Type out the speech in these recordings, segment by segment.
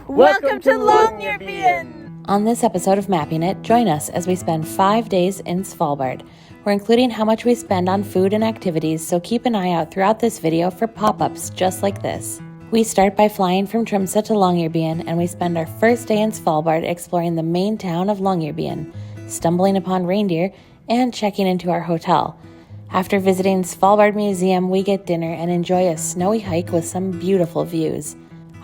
Welcome to Longyearbyen! On this episode of Mapping It, join us as we spend 5 days in Svalbard. We're including how much we spend on food and activities, so keep an eye out throughout this video for pop-ups just like this. We start by flying from Tromsø to Longyearbyen, and we spend our first day in Svalbard exploring the main town of Longyearbyen, stumbling upon reindeer, and checking into our hotel. After visiting Svalbard Museum, we get dinner and enjoy a snowy hike with some beautiful views.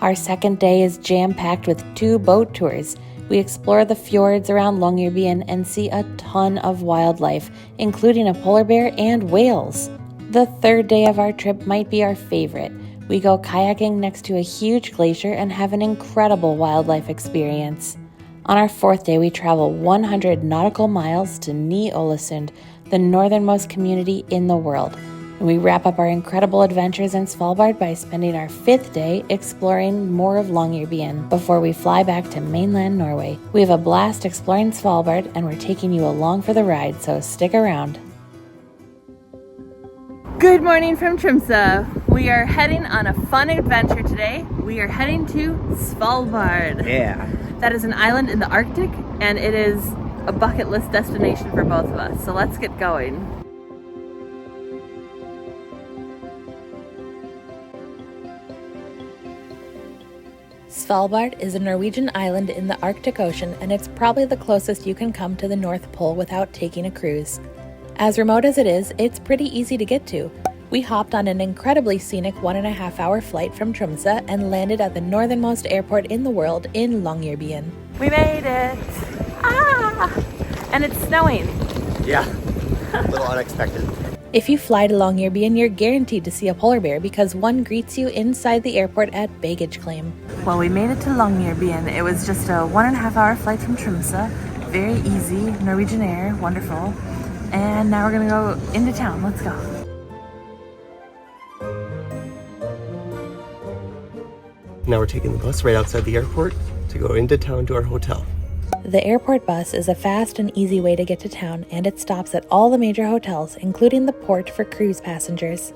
Our second day is jam-packed with 2 boat tours. We explore the fjords around Longyearbyen and see a ton of wildlife, including a polar bear and whales. The third day of our trip might be our favorite. We go kayaking next to a huge glacier and have an incredible wildlife experience. On our fourth day, we travel 100 nautical miles to Ålesund, the northernmost community in the world. And we wrap up our incredible adventures in Svalbard by spending our 5th day exploring more of Longyearbyen before we fly back to mainland Norway. We have a blast exploring Svalbard, and we're taking you along for the ride, so stick around. Good morning from Tromsø. We are heading on a fun adventure today. We are heading to Svalbard. Yeah. That is an island in the Arctic, and it is a bucket list destination for both of us. So let's get going. Svalbard is a Norwegian island in the Arctic Ocean, and it's probably the closest you can come to the North Pole without taking a cruise. As remote as it is, it's pretty easy to get to. We hopped on an incredibly scenic 1.5-hour flight from Tromsø and landed at the northernmost airport in the world in Longyearbyen. We made it! And it's snowing. Yeah. A little unexpected. If you fly to Longyearbyen, you're guaranteed to see a polar bear because one greets you inside the airport at baggage claim. Well, we made it to Longyearbyen. It was just a 1.5-hour flight from Tromsø. Very easy, Norwegian Air, wonderful. And now we're gonna go into town. Let's go. Now we're taking the bus right outside the airport to go into town to our hotel. The airport bus is a fast and easy way to get to town, and it stops at all the major hotels, including the port for cruise passengers.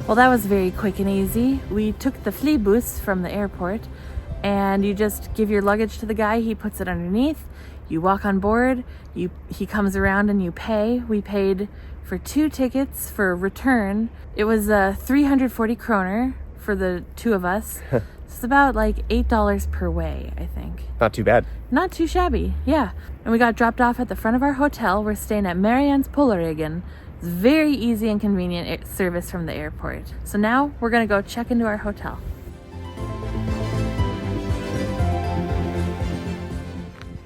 Well, that was very quick and easy. We took the flybus from the airport, and you just give your luggage to the guy. He puts it underneath. You walk on board. He comes around and you pay. We paid for 2 tickets for return. It was 340 kroner for the 2 of us. It's about like $8 per way, I think. Not too bad. Not too shabby, yeah. And we got dropped off at the front of our hotel. We're staying at MARYANN'S POLARRIGG. It's very easy and convenient service from the airport. So now we're gonna go check into our hotel.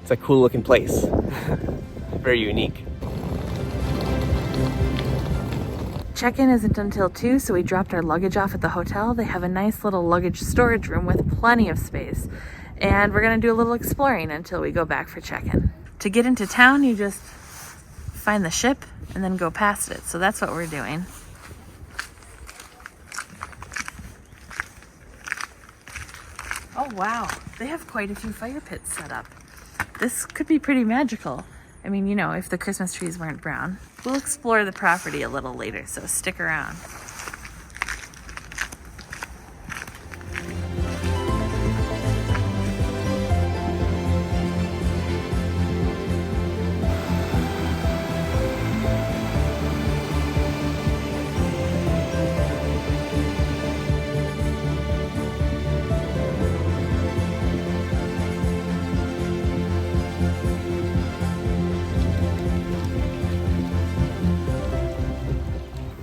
It's a cool looking place. Very unique. Check-in isn't until 2, so we dropped our luggage off at the hotel. They have a nice little luggage storage room with plenty of space. And we're gonna do a little exploring until we go back for check-in. To get into town, you just find the ship and then go past it. So that's what we're doing. Oh wow, they have quite a few fire pits set up. This could be pretty magical. I mean, you know, if the Christmas trees weren't brown. We'll explore the property a little later, so stick around.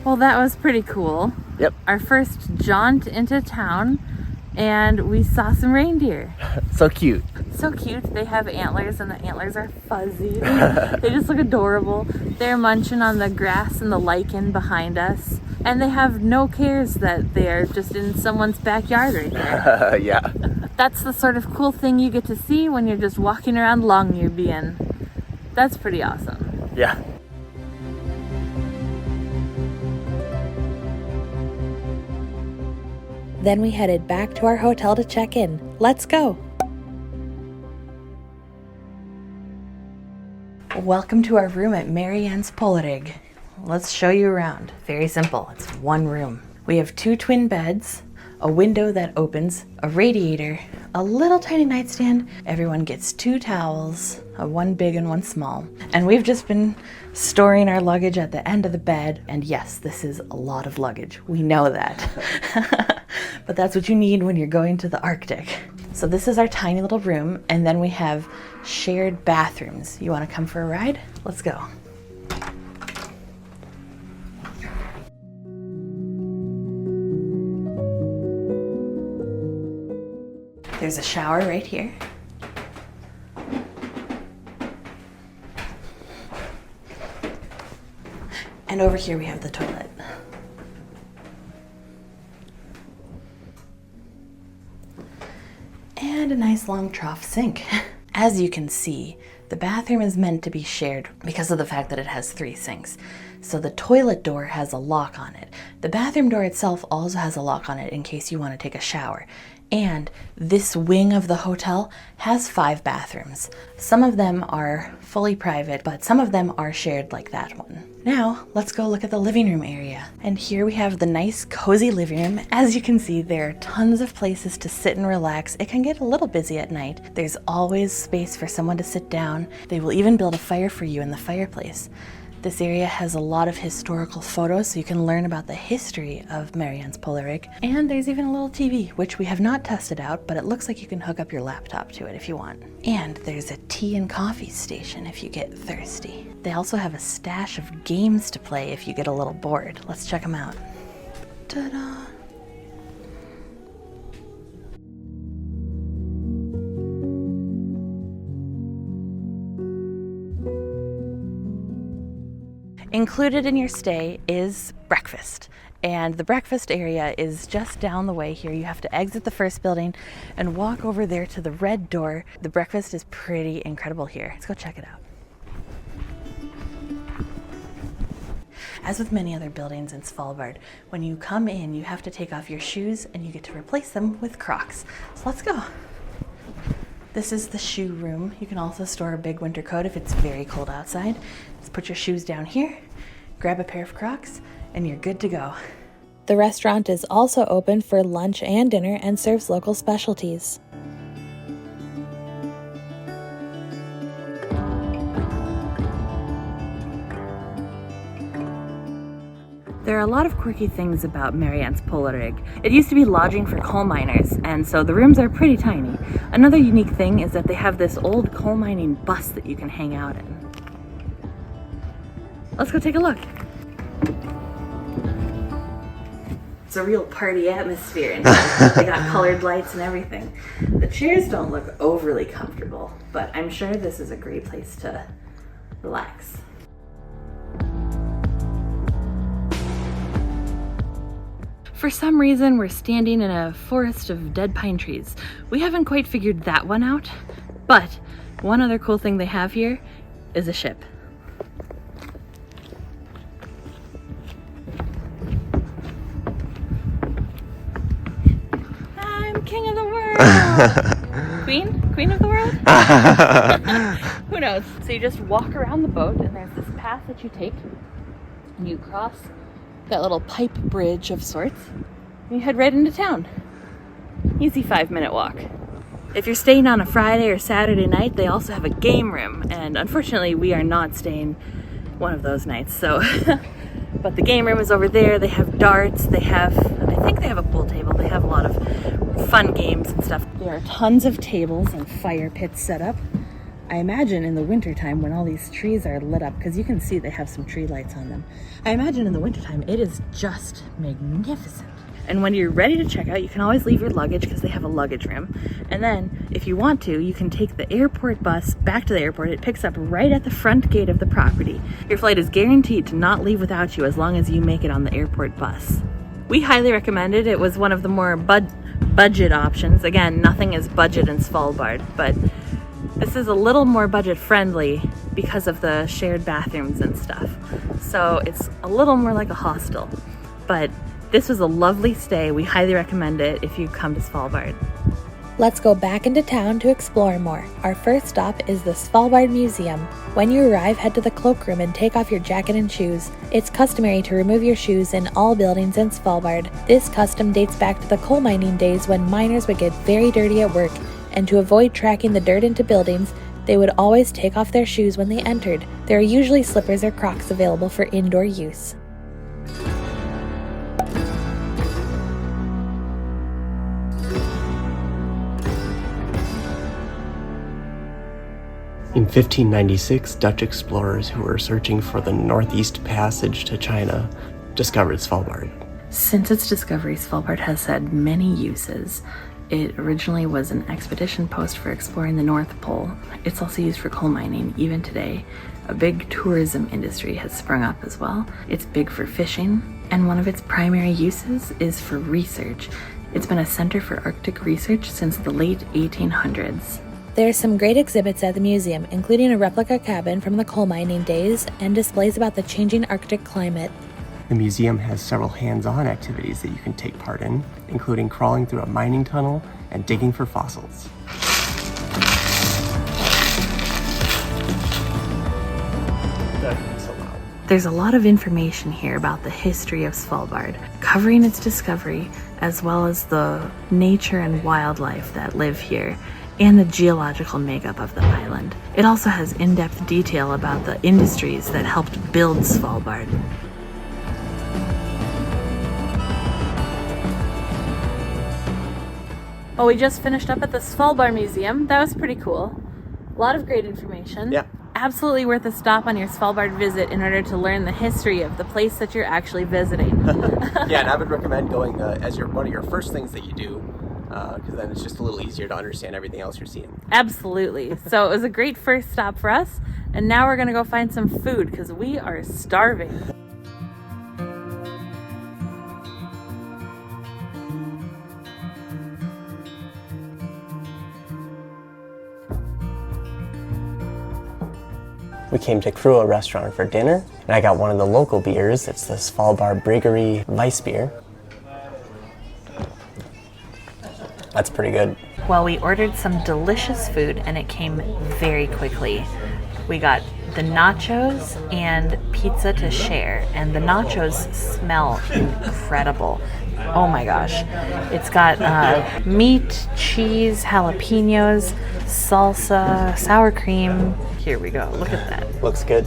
Well, that was pretty cool. Yep. Our first jaunt into town, and we saw some reindeer. So cute. So cute. They have antlers, and the antlers are fuzzy. They just look adorable. They're munching on the grass and the lichen behind us. And they have no cares that they're just in someone's backyard right there. Yeah. That's the sort of cool thing you get to see when you're just walking around Longyearbyen. That's pretty awesome. Yeah. Then we headed back to our hotel to check in. Let's go! Welcome to our room at MARYANN'S POLARRIG. Let's show you around. Very simple, it's one room. We have 2 twin beds, a window that opens, a radiator, a little tiny nightstand. Everyone gets 2 towels, one big and one small. And we've just been storing our luggage at the end of the bed. And yes, this is a lot of luggage. We know that. But that's what you need when you're going to the Arctic. So this is our tiny little room, and then we have shared bathrooms. You want to come for a ride? Let's go. There's a shower right here. And over here we have the toilet. And a nice long trough sink. As you can see, the bathroom is meant to be shared because of the fact that it has 3 sinks. So the toilet door has a lock on it. The bathroom door itself also has a lock on it in case you want to take a shower. And this wing of the hotel has 5 bathrooms. Some of them are fully private, but some of them are shared like that one. Now, let's go look at the living room area. And here we have the nice cozy living room. As you can see, there are tons of places to sit and relax. It can get a little busy at night. There's always space for someone to sit down. They will even build a fire for you in the fireplace. This area has a lot of historical photos, so you can learn about the history of MARYANN'S POLARRIG. And there's even a little TV, which we have not tested out, but it looks like you can hook up your laptop to it if you want. And there's a tea and coffee station if you get thirsty. They also have a stash of games to play if you get a little bored. Let's check them out. Ta-da! Included in your stay is breakfast, and the breakfast area is just down the way here. You have to exit the first building and walk over there to the red door. The breakfast is pretty incredible here. Let's go check it out. As with many other buildings in Svalbard, when you come in, you have to take off your shoes and you get to replace them with Crocs. So let's go. This is the shoe room. You can also store a big winter coat if it's very cold outside. Just put your shoes down here, grab a pair of Crocs, and you're good to go. The restaurant is also open for lunch and dinner and serves local specialties. There are a lot of quirky things about MARYANN'S POLARRIG. It used to be lodging for coal miners, and so the rooms are pretty tiny. Another unique thing is that they have this old coal mining bus that you can hang out in. Let's go take a look. It's a real party atmosphere in here. They got colored lights and everything. The chairs don't look overly comfortable, but I'm sure this is a great place to relax. For some reason, we're standing in a forest of dead pine trees. We haven't quite figured that one out, but one other cool thing they have here is a ship. I'm king of the world! Queen of the world? Who knows? So you just walk around the boat and there's this path that you take and you cross that little pipe bridge of sorts, and you head right into town. Easy 5-minute walk. If you're staying on a Friday or Saturday night, they also have a game room, and unfortunately we are not staying one of those nights, so but the game room is over there. They have darts, I think they have a pool table, they have a lot of fun games and stuff. There are tons of tables and fire pits set up. I imagine in the wintertime when all these trees are lit up, because you can see they have some tree lights on them. I imagine in the wintertime it is just magnificent. And when you're ready to check out, you can always leave your luggage because they have a luggage room. And then if you want to, you can take the airport bus back to the airport. It picks up right at the front gate of the property. Your flight is guaranteed to not leave without you as long as you make it on the airport bus. We highly recommend it. It was one of the more budget options. Again, nothing is budget in Svalbard, but this is a little more budget friendly because of the shared bathrooms and stuff. So it's a little more like a hostel, but this was a lovely stay. We highly recommend it if you come to Svalbard. Let's go back into town to explore more. Our first stop is the Svalbard Museum. When you arrive, head to the cloakroom and take off your jacket and shoes. It's customary to remove your shoes in all buildings in Svalbard. This custom dates back to the coal mining days when miners would get very dirty at work, and to avoid tracking the dirt into buildings, they would always take off their shoes when they entered. There are usually slippers or Crocs available for indoor use. In 1596, Dutch explorers who were searching for the northeast passage to China discovered Svalbard. Since its discovery, Svalbard has had many uses. It originally was an expedition post for exploring the North Pole. It's also used for coal mining, even today. A big tourism industry has sprung up as well. It's big for fishing, and one of its primary uses is for research. It's been a center for Arctic research since the late 1800s. There are some great exhibits at the museum, including a replica cabin from the coal mining days and displays about the changing Arctic climate. The museum has several hands-on activities that you can take part in, including crawling through a mining tunnel and digging for fossils. There's a lot of information here about the history of Svalbard, covering its discovery, as well as the nature and wildlife that live here, and the geological makeup of the island. It also has in-depth detail about the industries that helped build Svalbard. Well, we just finished up at the Svalbard Museum. That was pretty cool. A lot of great information. Yeah. Absolutely worth a stop on your Svalbard visit in order to learn the history of the place that you're actually visiting. Yeah, and I would recommend going as one of your first things that you do, because then it's just a little easier to understand everything else you're seeing. Absolutely. So it was a great first stop for us, and now we're gonna go find some food because we are starving. We came to Kroa Restaurant for dinner, and I got one of the local beers. It's the Svalbard Brewery Weiss beer. That's pretty good. Well, we ordered some delicious food and it came very quickly. We got the nachos and pizza to share, and the nachos smell incredible. Oh my gosh. It's got meat, cheese, jalapenos, salsa, sour cream. Here we go. Look at that. Looks good.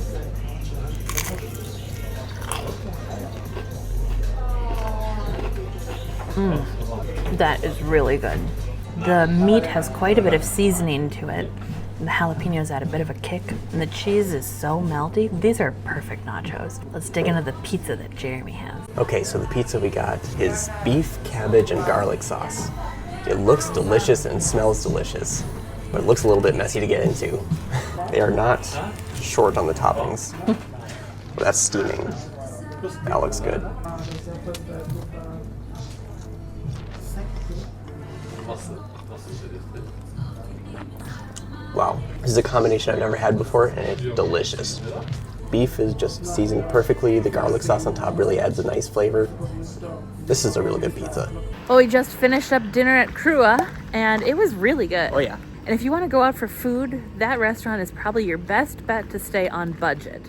That is really good. The meat has quite a bit of seasoning to it. The jalapenos add a bit of a kick, and the cheese is so melty. These are perfect nachos. Let's dig into the pizza that Jeremy has. Okay, so the pizza we got is beef, cabbage, and garlic sauce. It looks delicious and smells delicious, but it looks a little bit messy to get into. They are not short on the toppings. Well, that's steaming. That looks good. Wow, this is a combination I've never had before, and it's delicious. Beef is just seasoned perfectly. The garlic sauce on top really adds a nice flavor. This is a really good pizza. Well, we just finished up dinner at Kroa, and it was really good. Oh yeah. And if you want to go out for food, that restaurant is probably your best bet to stay on budget.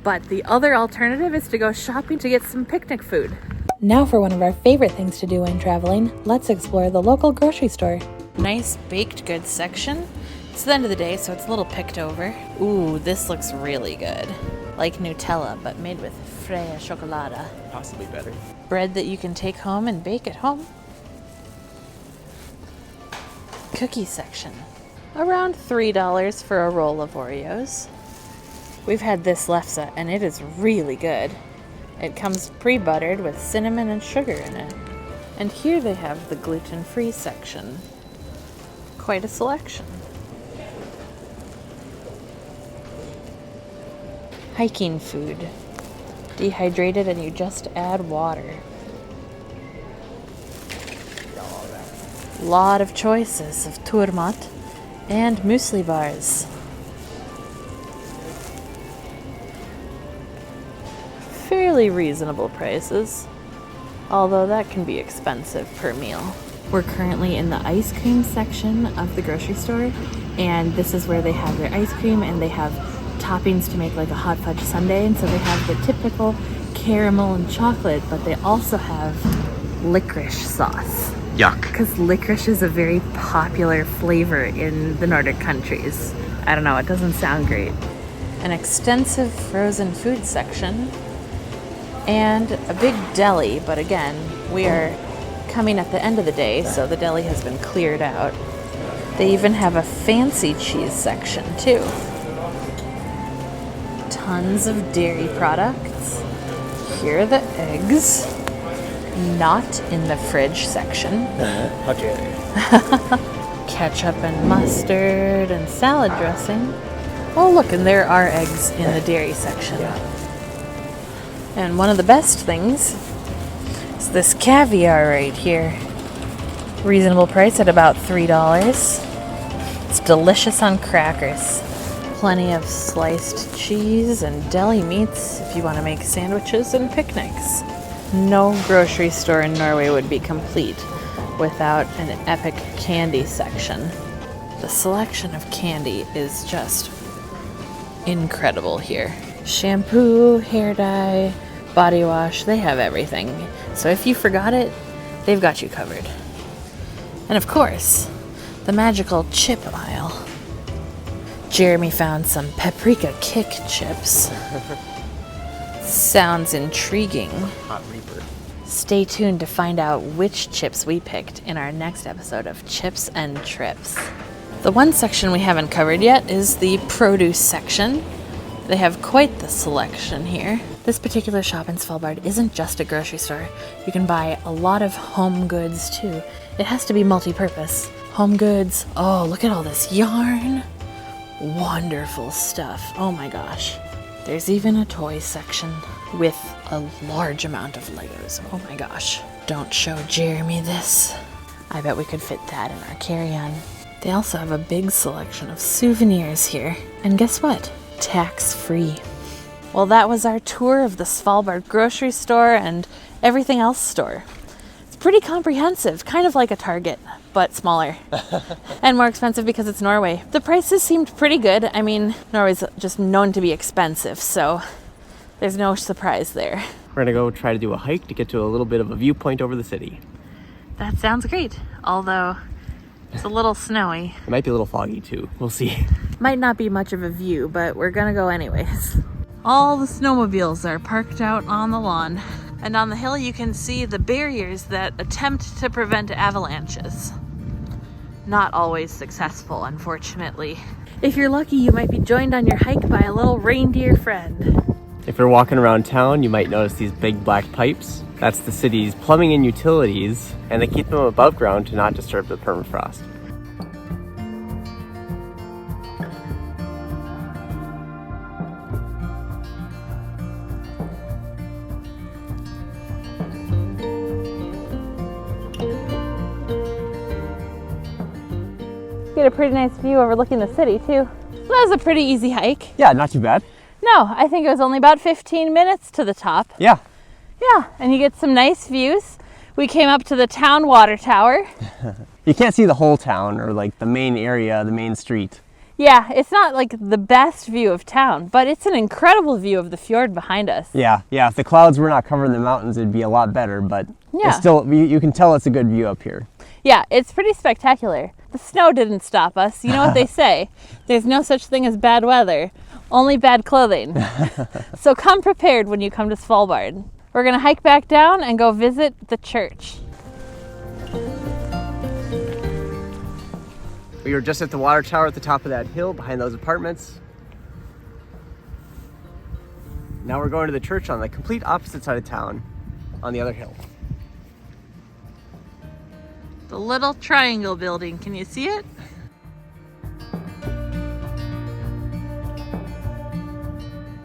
But the other alternative is to go shopping to get some picnic food. Now for one of our favorite things to do when traveling, let's explore the local grocery store. Nice baked goods section. It's the end of the day, so it's a little picked over. Ooh, this looks really good. Like Nutella, but made with Freia Chocolata. Possibly better. Bread that you can take home and bake at home. Cookie section. Around $3 for a roll of Oreos. We've had this lefse, and it is really good. It comes pre-buttered with cinnamon and sugar in it. And here they have the gluten-free section. Quite a selection. Hiking food. Dehydrated and you just add water. Lot of choices of turmat and muesli bars. Fairly reasonable prices, although that can be expensive per meal. We're currently in the ice cream section of the grocery store, and this is where they have their ice cream, and they have toppings to make like a hot fudge sundae. And so they have the typical caramel and chocolate, but they also have licorice sauce. Yuck. Because licorice is a very popular flavor in the Nordic countries. I don't know, it doesn't sound great. An extensive frozen food section and a big deli, but again, we are coming at the end of the day, so the deli has been cleared out. They even have a fancy cheese section too. Tons of dairy products. Here are the eggs. Not in the fridge section. How dare they? Ketchup and mustard and salad dressing. Oh look, and there are eggs in the dairy section. Yeah. And one of the best things is this caviar right here. Reasonable price at about $3. It's delicious on crackers. Plenty of sliced cheese and deli meats if you want to make sandwiches and picnics. No grocery store in Norway would be complete without an epic candy section. The selection of candy is just incredible here. Shampoo, hair dye, body wash, they have everything. So if you forgot it, they've got you covered. And of course, the magical chip aisle. Jeremy found some paprika kick chips. Sounds intriguing. Hot Reaper. Stay tuned to find out which chips we picked in our next episode of Chips and Trips. The one section we haven't covered yet is the produce section. They have quite the selection here. This particular shop in Svalbard isn't just a grocery store. You can buy a lot of home goods too. It has to be multi-purpose. Home goods. Oh, look at all this yarn. Wonderful stuff. Oh my gosh. There's even a toy section with a large amount of Legos. Oh my gosh. Don't show Jeremy this. I bet we could fit that in our carry-on. They also have a big selection of souvenirs here. And guess what? Tax-free. Well, that was our tour of the Svalbard grocery store and everything else store. It's pretty comprehensive, kind of like a Target, but smaller. And more expensive because it's Norway. The prices seemed pretty good. I mean, Norway's just known to be expensive, so there's no surprise there. We're gonna go try to do a hike to get to a little bit of a viewpoint over the city. That sounds great, although it's a little snowy. It might be a little foggy too. We'll see. Might not be much of a view, but we're gonna go anyways. All the snowmobiles are parked out on the lawn. And on the hill you can see the barriers that attempt to prevent avalanches. Not always successful, unfortunately. If you're lucky, you might be joined on your hike by a little reindeer friend. If you're walking around town, you might notice these big black pipes. That's the city's plumbing and utilities, and they keep them above ground to not disturb the permafrost. Get a pretty nice view overlooking the city too. That was a pretty easy hike. Yeah, not too bad. No, I think it was only about 15 minutes to the top. Yeah. Yeah, and you get some nice views. We came up to the town water tower. You can't see the whole town or like the main area, the main street. Yeah, it's not like the best view of town, but it's an incredible view of the fjord behind us. Yeah, if the clouds were not covering the mountains, it'd be a lot better, but yeah. It's still, you can tell it's a good view up here. Yeah, it's pretty spectacular. The snow didn't stop us. You know what they say? There's no such thing as bad weather, only bad clothing. So come prepared when you come to Svalbard. We're gonna hike back down and go visit the church. We were just at the water tower at the top of that hill behind those apartments. Now we're going to the church on the complete opposite side of town, on the other hill. The little triangle building, can you see it?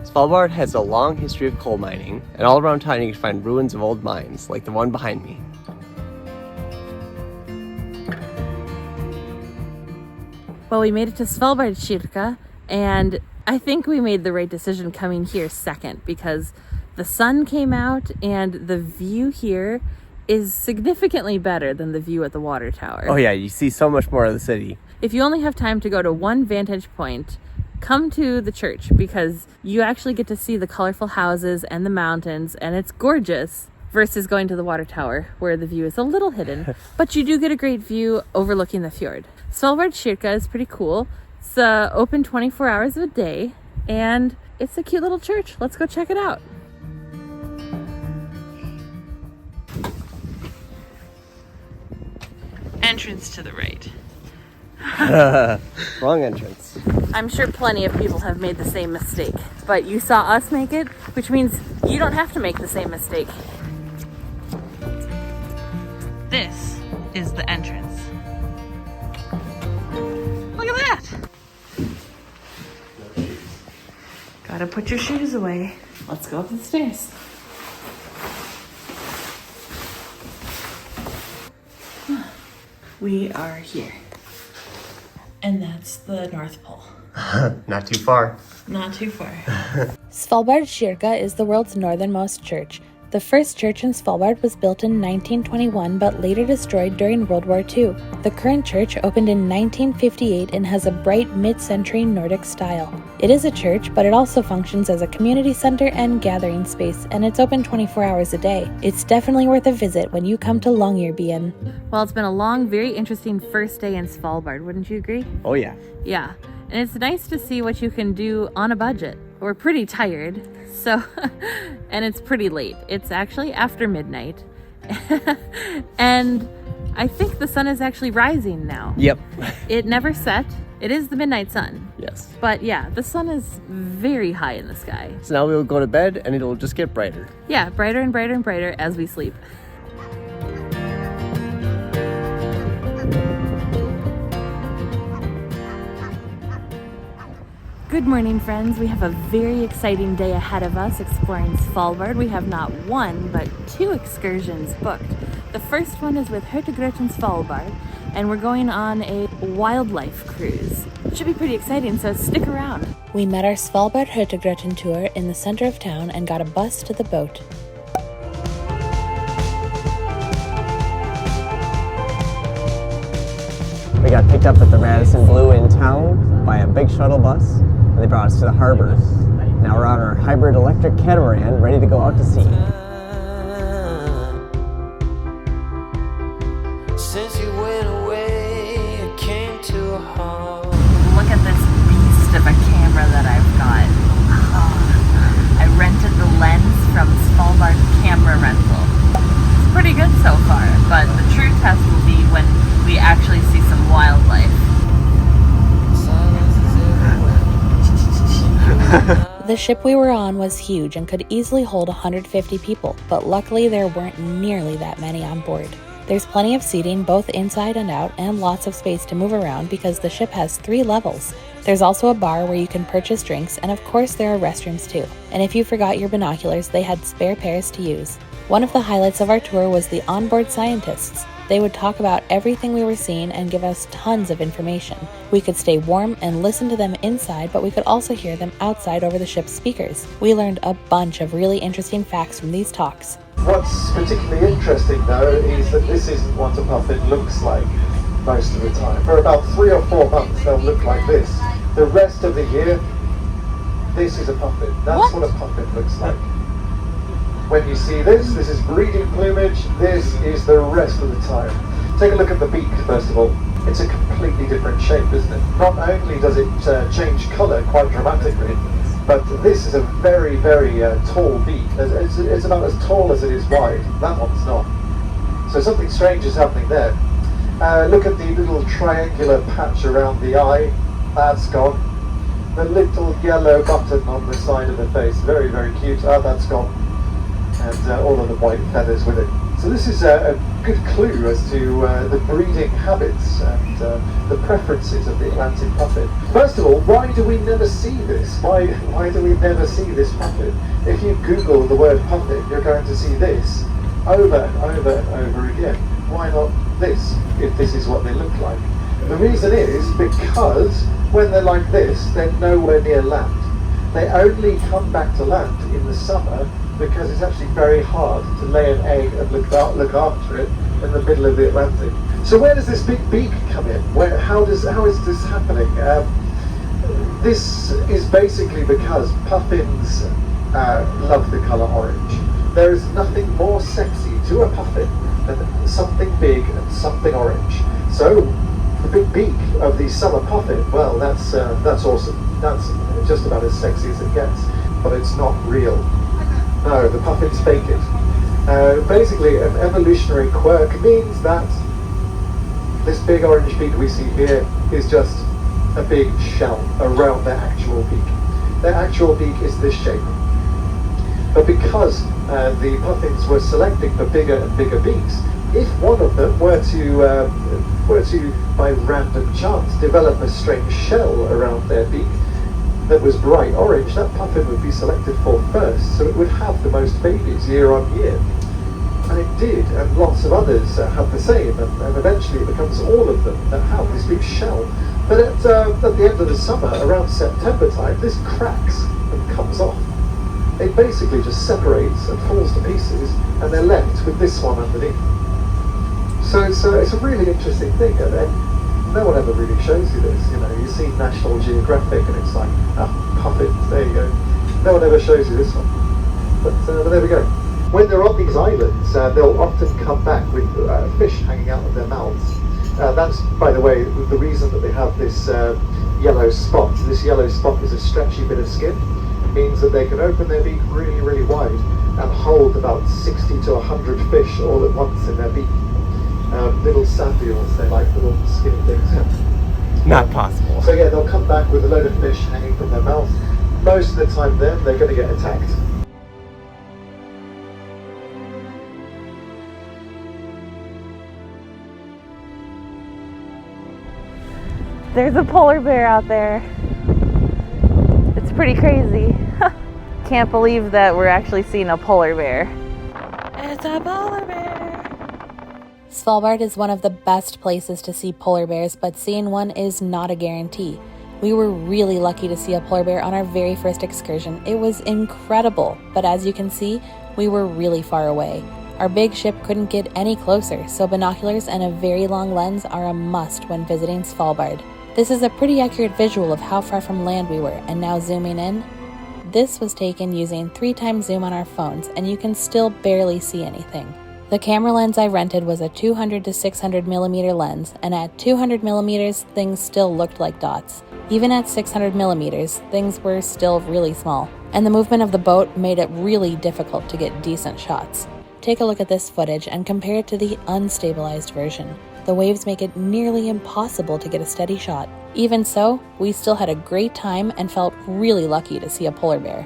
Svalbard has a long history of coal mining, and all around town you can find ruins of old mines, like the one behind me. Well, we made it to Svalbard Kyrka, and I think we made the right decision coming here second, because the sun came out and the view here is significantly better than the view at the water tower. Oh yeah, you see so much more of the city. If you only have time to go to one vantage point, come to the church because you actually get to see the colorful houses and the mountains, and it's gorgeous, versus going to the water tower where the view is a little hidden. But you do get a great view overlooking the fjord. Svalbard Kirke is pretty cool. It's open 24 hours a day, and it's a cute little church. Let's go check it out. Entrance to the right. Wrong entrance. I'm sure plenty of people have made the same mistake, but you saw us make it, which means you don't have to make the same mistake. This is the entrance. Look at that! Gotta put your shoes away. Let's go up the stairs. We are here. And that's the North Pole. Not too far. Not too far. Svalbard Kirke is the world's northernmost church. The first church in Svalbard was built in 1921 but later destroyed during World War II. The current church opened in 1958 and has a bright mid-century Nordic style. It is a church, but it also functions as a community center and gathering space, and it's open 24 hours a day. It's definitely worth a visit when you come to Longyearbyen. Well, it's been a long, very interesting first day in Svalbard, wouldn't you agree? Oh yeah. Yeah, and it's nice to see what you can do on a budget. We're pretty tired, so, and it's pretty late. It's actually after midnight. And I think the sun is actually rising now. Yep. It never set. It is the midnight sun. Yes. But yeah, the sun is very high in the sky. So now we'll go to bed and it'll just get brighter. Yeah, brighter and brighter and brighter as we sleep. Good morning, friends. We have a very exciting day ahead of us exploring Svalbard. We have not one, but two excursions booked. The first one is with Hurtigruten Svalbard, and we're going on a wildlife cruise. It should be pretty exciting, so stick around. We met our Svalbard Hurtigruten tour in the center of town and got a bus to the boat. We got picked up at the Radisson Blu in town by a big shuttle bus, and they brought us to the harbor. Now we're on our hybrid electric catamaran, ready to go out to sea. Since you went away, it came to a halt. Look at this beast of a camera that I've got. I rented the lens from Svalbard Camera Rental. It's pretty good so far, but the true test will be when we actually see some wildlife. The ship we were on was huge and could easily hold 150 people, but luckily there weren't nearly that many on board. There's plenty of seating both inside and out, and lots of space to move around because the ship has 3 levels. There's also a bar where you can purchase drinks, and of course there are restrooms too. And if you forgot your binoculars, they had spare pairs to use. One of the highlights of our tour was the onboard scientists. They would talk about everything we were seeing and give us tons of information. We could stay warm and listen to them inside, but we could also hear them outside over the ship's speakers. We learned a bunch of really interesting facts from these talks. What's particularly interesting though is that this isn't what a puffin looks like most of the time. For about 3 or 4 months they'll look like this. The rest of the year, this is a puffin. That's what a puffin looks like. When you see this is breeding plumage, this is the rest of the time. Take a look at the beak first of all. It's a completely different shape, isn't it? Not only does it change colour quite dramatically, but this is a very, very tall beak. It's about as tall as it is wide. That one's not. So something strange is happening there. Look at the little triangular patch around the eye. That's gone. The little yellow button on the side of the face. Very, very cute. That's gone. And all of the white feathers with it. So this is a good clue as to the breeding habits and the preferences of the Atlantic puffin. First of all, why do we never see this? Why do we never see this puffin? If you Google the word puffin, you're going to see this over and over and over again. Why not this, if this is what they look like? The reason is because when they're like this, they're nowhere near land. They only come back to land in the summer because it's actually very hard to lay an egg and look after it in the middle of the Atlantic. So where does this big beak come in? How is this happening? This is basically because puffins love the colour orange. There is nothing more sexy to a puffin than something big and something orange. So the big beak of the summer puffin, well, that's awesome. That's just about as sexy as it gets, but it's not real. No, the puffins fake it. Basically, an evolutionary quirk means that this big orange beak we see here is just a big shell around their actual beak. Their actual beak is this shape. But because the puffins were selecting for bigger and bigger beaks, if one of them were to by random chance develop a strange shell around their beak that was bright orange, that puffin would be selected for first, so it would have the most babies year on year. And it did, and lots of others have the same, and eventually it becomes all of them that have this big shell. But at the end of the summer, around September time, this cracks and comes off. It basically just separates and falls to pieces, and they're left with this one underneath. So it's a really interesting thing, and no one ever really shows you this. You know, you see National Geographic, and it's like, puffins, there you go. No one ever shows you this one. But there we go. When they're on these islands, they'll often come back with fish hanging out of their mouths. That's, by the way, the reason that they have this yellow spot. This yellow spot is a stretchy bit of skin. It means that they can open their beak really, really wide and hold about 60 to 100 fish all at once in their beak. Little sand eels, they like little skinny things. Not possible. So yeah, they'll come back with a load of fish hanging from their mouth. Most of the time then, they're going to get attacked. There's a polar bear out there. It's pretty crazy. Can't believe that we're actually seeing a polar bear. It's a polar bear. Svalbard is one of the best places to see polar bears, but seeing one is not a guarantee. We were really lucky to see a polar bear on our very first excursion. It was incredible, but as you can see, we were really far away. Our big ship couldn't get any closer, so binoculars and a very long lens are a must when visiting Svalbard. This is a pretty accurate visual of how far from land we were, and now zooming in. This was taken using 3x zoom on our phones, and you can still barely see anything. The camera lens I rented was a 200 to 600 millimeter lens, and at 200 millimeters, things still looked like dots. Even at 600 millimeters, things were still really small, and the movement of the boat made it really difficult to get decent shots. Take a look at this footage and compare it to the unstabilized version. The waves make it nearly impossible to get a steady shot. Even so, we still had a great time and felt really lucky to see a polar bear.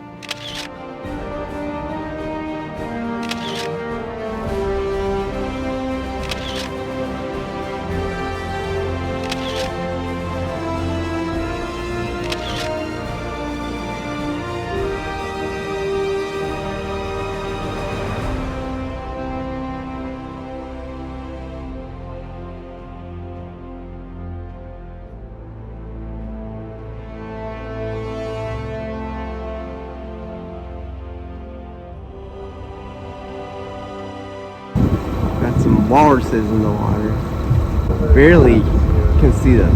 Got some walruses in the water. Barely can see them.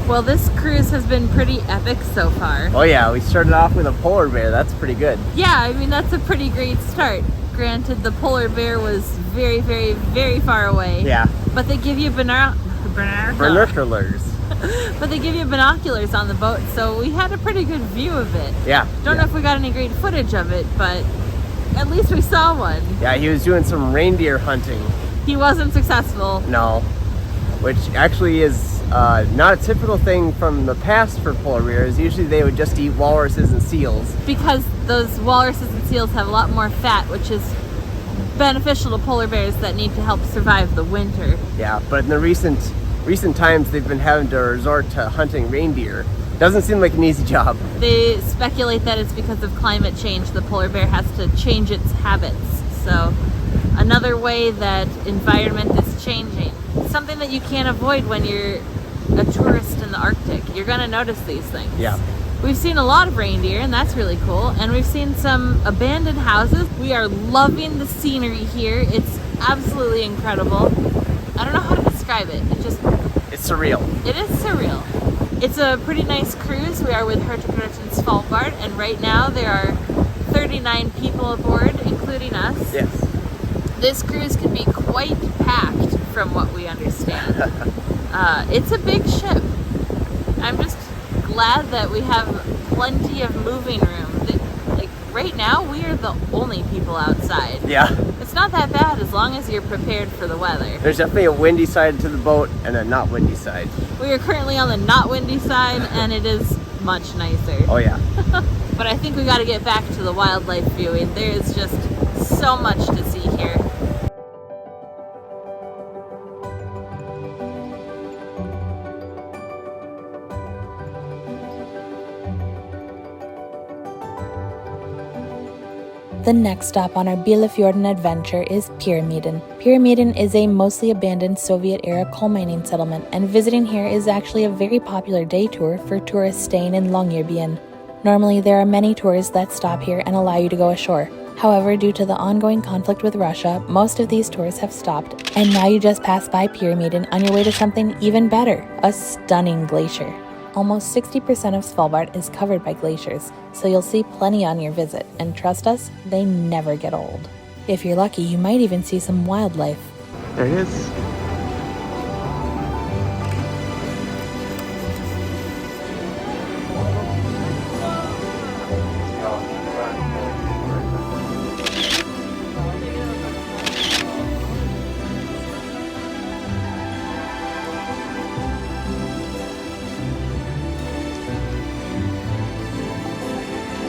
Well, this cruise has been pretty epic so far. Oh yeah, we started off with a polar bear. That's pretty good. Yeah, I mean, that's a pretty great start. Granted, the polar bear was very, very, very far away. Yeah. But they give you binoculars. But they give you binoculars on the boat, so we had a pretty good view of it. Yeah. Don't know if we got any great footage of it, but at least we saw one. Yeah, he was doing some reindeer hunting. He wasn't successful. No. which actually is not a typical thing from the past for polar bears. Usually they would just eat walruses and seals. Because those walruses and seals have a lot more fat, which is beneficial to polar bears that need to help survive the winter. Yeah, but in the recent times they've been having to resort to hunting reindeer. Doesn't seem like an easy job. They speculate that it's because of climate change. The polar bear has to change its habits. So another way that environment is changing. Something that you can't avoid when you're a tourist in the Arctic. You're gonna notice these things. Yeah. We've seen a lot of reindeer, and that's really cool. And we've seen some abandoned houses. We are loving the scenery here. It's absolutely incredible. I don't know how to describe it. It's surreal. It is surreal. It's a pretty nice cruise. We are with Hurtigruten Svalbard, and right now there are 39 people aboard, including us. Yes. This cruise can be quite packed, from what we understand. It's a big ship. I'm just glad that we have plenty of moving room. Like right now, we are the only people outside. Yeah. It's not that bad as long as you're prepared for the weather. There's definitely a windy side to the boat and a not windy side. We are currently on the not windy side, and it is much nicer. Oh yeah. But I think we got to get back to the wildlife viewing. There is just so much to see here. The next stop on our BILLEFJORDEN adventure is Pyramiden. Pyramiden is a mostly abandoned Soviet-era coal mining settlement, and visiting here is actually a very popular day tour for tourists staying in Longyearbyen. Normally, there are many tours that stop here and allow you to go ashore. However, due to the ongoing conflict with Russia, most of these tours have stopped, and now you just pass by Pyramiden on your way to something even better, a stunning glacier. Almost 60% of Svalbard is covered by glaciers, so you'll see plenty on your visit, and trust us, they never get old. If you're lucky, you might even see some wildlife. There it is.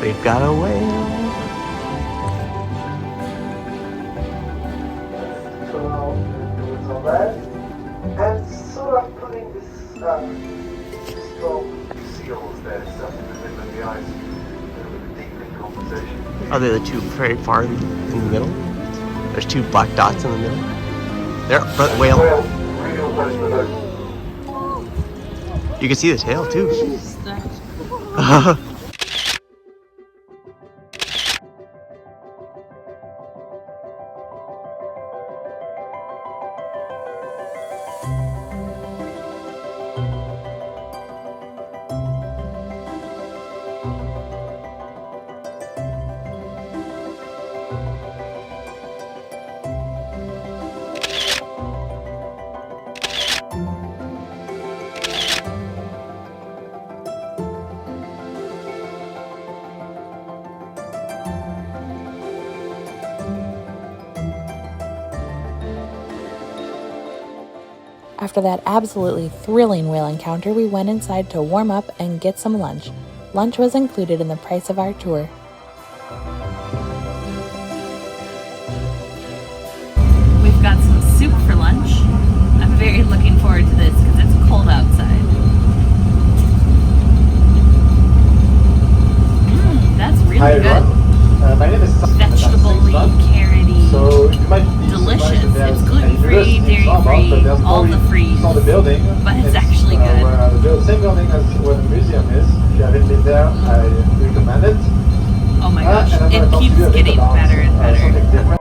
We've got a whale. And sort of putting this strong seals there stuck in the middle of the ice with a deepening conversation. Are they the two very far in the middle? There's two black dots in the middle. There, but whale. Real West. You can see the tail too. After that absolutely thrilling whale encounter, we went inside to warm up and get some lunch. Lunch was included in the price of our tour. We've got some soup for lunch. I'm very looking forward to this because it's cold outside. That's really good. My name is Vegetable-y, carroty, So you might be delicious. surprised It's gluten-free, dairy-free, all the frees. It's not a building. But it's actually good. The same building as where the museum is. If you haven't been there, I recommend it. Oh my gosh, And I'm it gonna talk to keeps you a bit getting about, better and better. something different.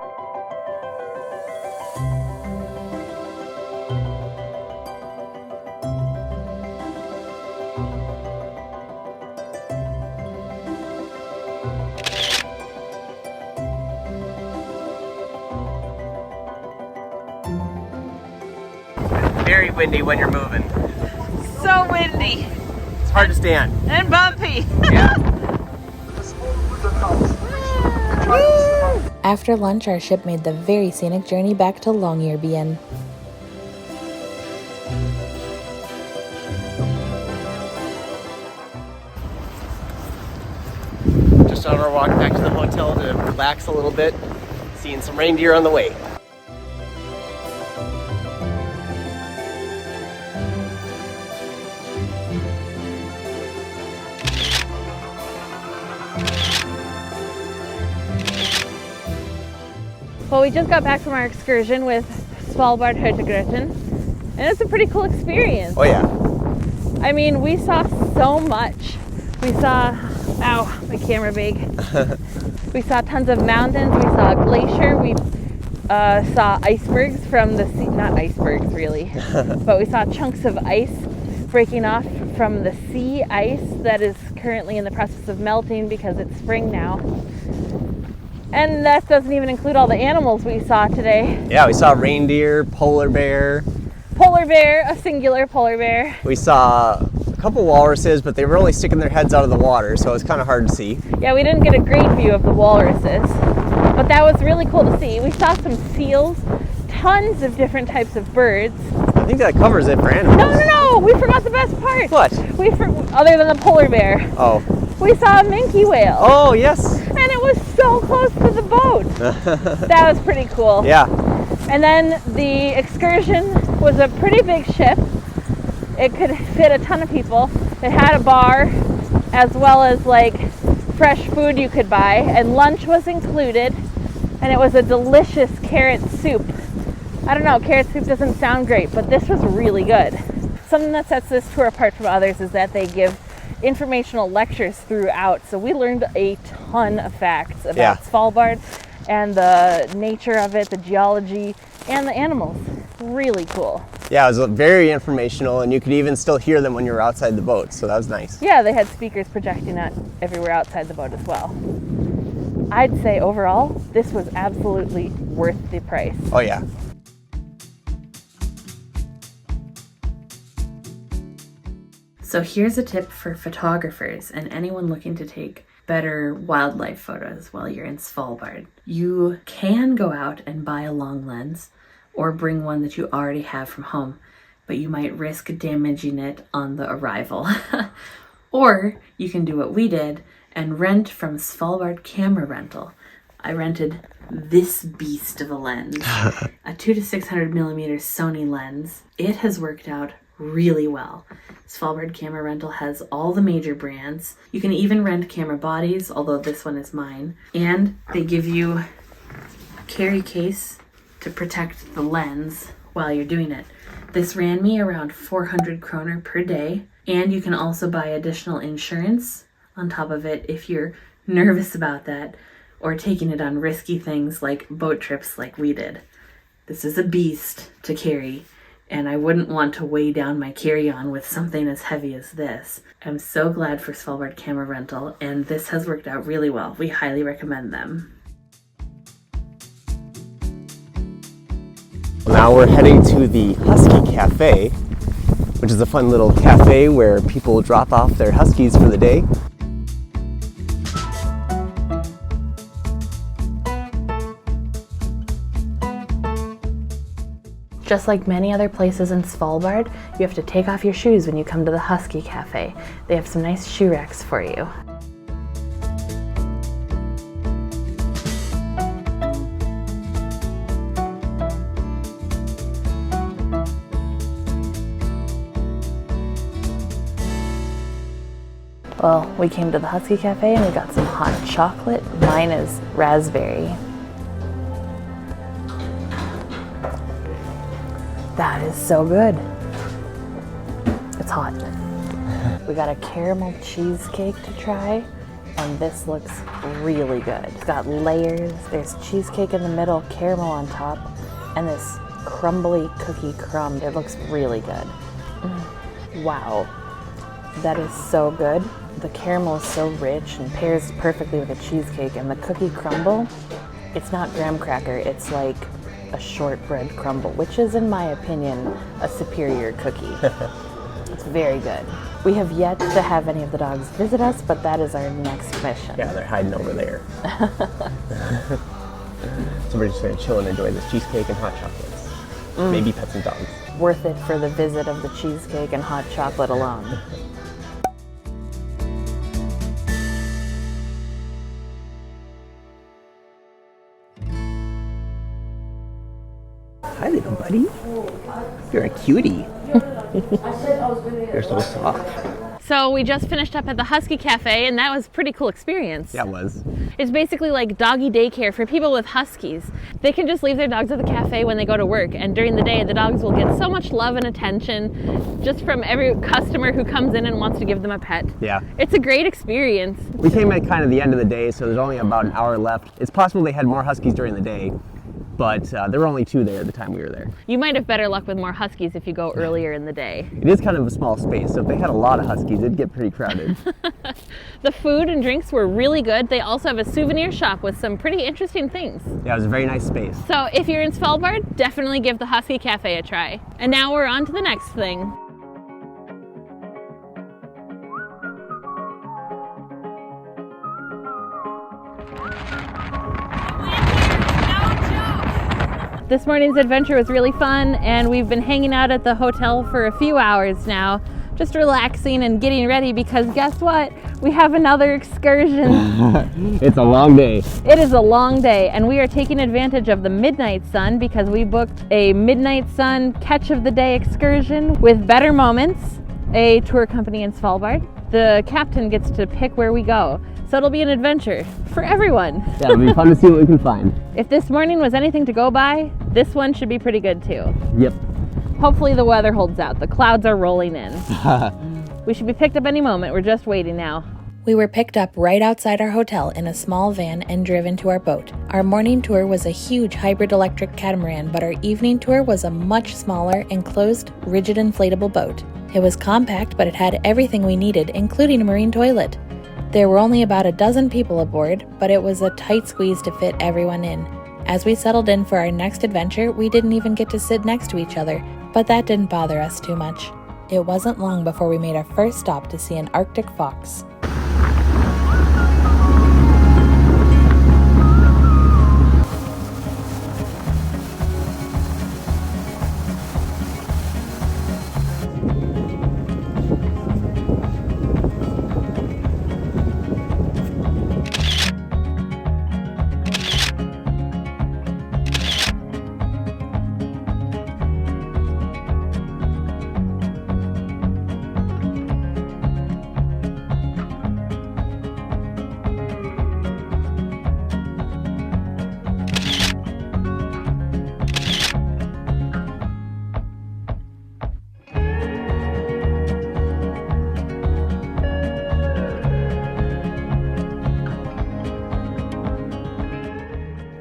Very windy when you're moving. So windy It's hard to stand. and bumpy. Yeah. After lunch, our ship made the very scenic journey back to Longyearbyen. on our walk back to the hotel to relax a little bit, seeing some reindeer on the way. Well, we just got back from our excursion with Svalbard Hurtigruten, and it's a pretty cool experience. Oh yeah. I mean, we saw so much. We saw, ow, my camera bag. We saw tons of mountains, we saw a glacier, we saw icebergs from the sea, not icebergs really, but we saw chunks of ice breaking off from the sea ice that is currently in the process of melting because it's spring now. And that doesn't even include all the animals we saw today. Yeah, we saw reindeer, polar bear. Polar bear, a singular polar bear. We saw a couple walruses, but they were only sticking their heads out of the water, so it was kind of hard to see. Yeah, we didn't get a great view of the walruses, but that was really cool to see. We saw some seals, tons of different types of birds. I think that covers it for animals. No, we forgot the best part. What? Other than the polar bear. Oh. We saw a minke whale. Oh, yes. And it was so close to the boat. That was pretty cool. Yeah. And then the excursion was a pretty big ship. It could fit a ton of people. It had a bar as well as like fresh food you could buy, and lunch was included, and it was a delicious carrot soup. I don't know, carrot soup doesn't sound great, but this was really good. Something that sets this tour apart from others is that they give informational lectures throughout, so we learned a ton of facts about Svalbard and the nature of it, the geology, and the animals. Really cool. Yeah, it was very informational, and you could even still hear them when you were outside the boat, so that was nice. Yeah, they had speakers projecting that everywhere outside the boat as well. I'd say overall, this was absolutely worth the price. Oh yeah. So here's a tip for photographers and anyone looking to take better wildlife photos while you're in Svalbard. You can go out and buy a long lens or bring one that you already have from home, but you might risk damaging it on the arrival. Or you can do what we did and rent from Svalbard Camera Rental. I rented this beast of a lens, a 200 to 600 millimeter Sony lens. It has worked out really well. Svalbard Camera Rental has all the major brands. You can even rent camera bodies, although this one is mine. And they give you a carry case to protect the lens while you're doing it. This ran me around 400 kroner per day. And you can also buy additional insurance on top of it if you're nervous about that or taking it on risky things like boat trips like we did. This is a beast to carry, and I wouldn't want to weigh down my carry-on with something as heavy as this. I'm so glad for Svalbard Camera Rental, and this has worked out really well. We highly recommend them. Now we're heading to the Husky Cafe, which is a fun little cafe where people drop off their huskies for the day. Just like many other places in Svalbard, you have to take off your shoes when you come to the Husky Cafe. They have some nice shoe racks for you. Well, we came to the Husky Cafe and we got some hot chocolate. Mine is raspberry. That is so good. It's hot. We got a caramel cheesecake to try, and this looks really good. It's got layers. There's cheesecake in the middle, caramel on top, and this crumbly cookie crumb. It looks really good. Wow, that is so good. The caramel is so rich and pairs perfectly with the cheesecake, and the cookie crumble, it's not graham cracker, it's like a shortbread crumble, which is, in my opinion, a superior cookie. It's very good. We have yet to have any of the dogs visit us, but that is our next mission. Yeah, they're hiding over there. So we're just going to chill and enjoy this cheesecake and hot chocolates. Maybe pet some dogs. Worth it for the visit of the cheesecake and hot chocolate alone. Hi, little buddy. You're a cutie. You're so soft. So we just finished up at the Husky Cafe, and that was a pretty cool experience. Yeah, it was. It's basically like doggy daycare for people with huskies. They can just leave their dogs at the cafe when they go to work, and during the day the dogs will get so much love and attention just from every customer who comes in and wants to give them a pet. Yeah. It's a great experience. We came at kind of the end of the day, so there's only about an hour left. It's possible they had more huskies during the day, but there were only 2 there at the time we were there. You might have better luck with more huskies if you go earlier in the day. It is kind of a small space, so if they had a lot of huskies, it'd get pretty crowded. The food and drinks were really good. They also have a souvenir shop with some pretty interesting things. Yeah, it was a very nice space. So if you're in Svalbard, definitely give the Husky Cafe a try. And now we're on to the next thing. This morning's adventure was really fun, and we've been hanging out at the hotel for a few hours now, just relaxing and getting ready, because guess what? We have another excursion. It's a long day. It is a long day, and we are taking advantage of the midnight sun because we booked a midnight sun catch of the day excursion with Better Moments, a tour company in Svalbard. The captain gets to pick where we go. So it'll be an adventure for everyone. Yeah, it'll be fun to see what we can find. If this morning was anything to go by, this one should be pretty good too. Yep. Hopefully the weather holds out. The clouds are rolling in. We should be picked up any moment. We're just waiting now. We were picked up right outside our hotel in a small van and driven to our boat. Our morning tour was a huge hybrid electric catamaran, but our evening tour was a much smaller, enclosed, rigid inflatable boat. It was compact, but it had everything we needed, including a marine toilet. There were only about a dozen people aboard, but it was a tight squeeze to fit everyone in. As we settled in for our next adventure, we didn't even get to sit next to each other, but that didn't bother us too much. It wasn't long before we made our first stop to see an Arctic fox.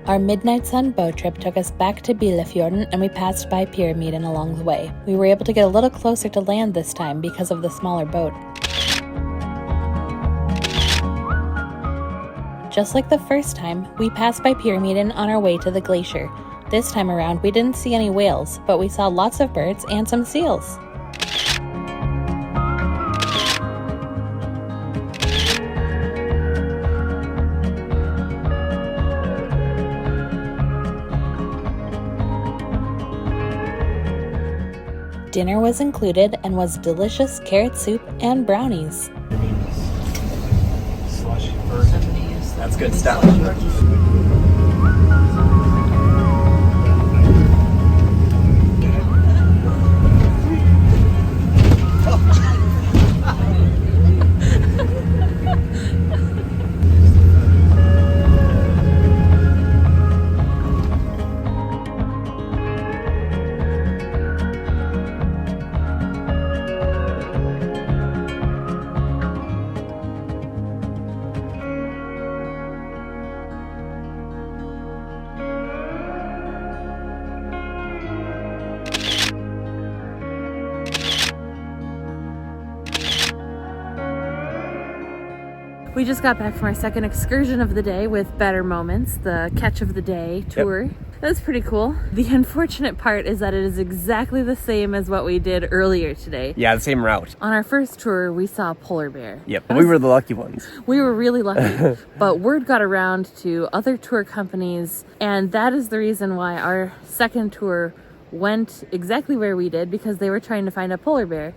Our midnight sun boat trip took us back to BILLEFJORDEN, and we passed by Pyramiden along the way. We were able to get a little closer to land this time because of the smaller boat. Just like the first time, we passed by Pyramiden on our way to the glacier. This time around, we didn't see any whales, but we saw lots of birds and some seals. Dinner was included and was delicious carrot soup and brownies. That's good stuff. We just got back from our second excursion of the day with Better Moments, the catch of the day tour. Yep. That was pretty cool. The unfortunate part is that it is exactly the same as what we did earlier today. Yeah, the same route. On our first tour, we saw a polar bear. Yep, we were the lucky ones. We were really lucky, but word got around to other tour companies, and that is the reason why our second tour went exactly where we did, because they were trying to find a polar bear.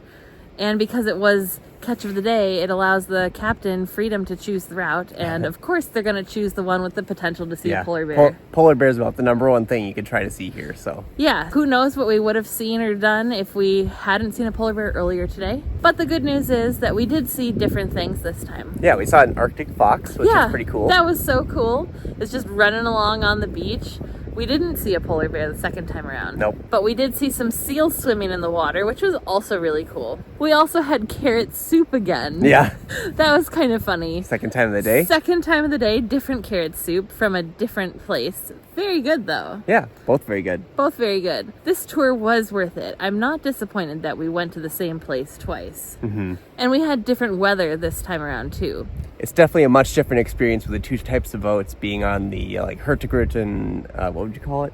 And because it was catch of the day, it allows the captain freedom to choose the route. And of course, they're going to choose the one with the potential to see a polar bear. Polar bear is about the #1 thing you could try to see here. So yeah, who knows what we would have seen or done if we hadn't seen a polar bear earlier today. But the good news is that we did see different things this time. yeah, we saw an Arctic fox, which is pretty cool. That was so cool. It's just running along on the beach. We didn't see a polar bear the second time around. Nope. But we did see some seals swimming in the water, which was also really cool. We also had carrot soup again. Yeah. That was kind of funny. Second time of the day. Second time of the day, different carrot soup from a different place. Very good though. Yeah, both very good. Both very good. This tour was worth it. I'm not disappointed that we went to the same place twice. Mm-hmm. And we had different weather this time around too. It's definitely a much different experience with the two types of boats being on the like Hurtigruten, what would you call it?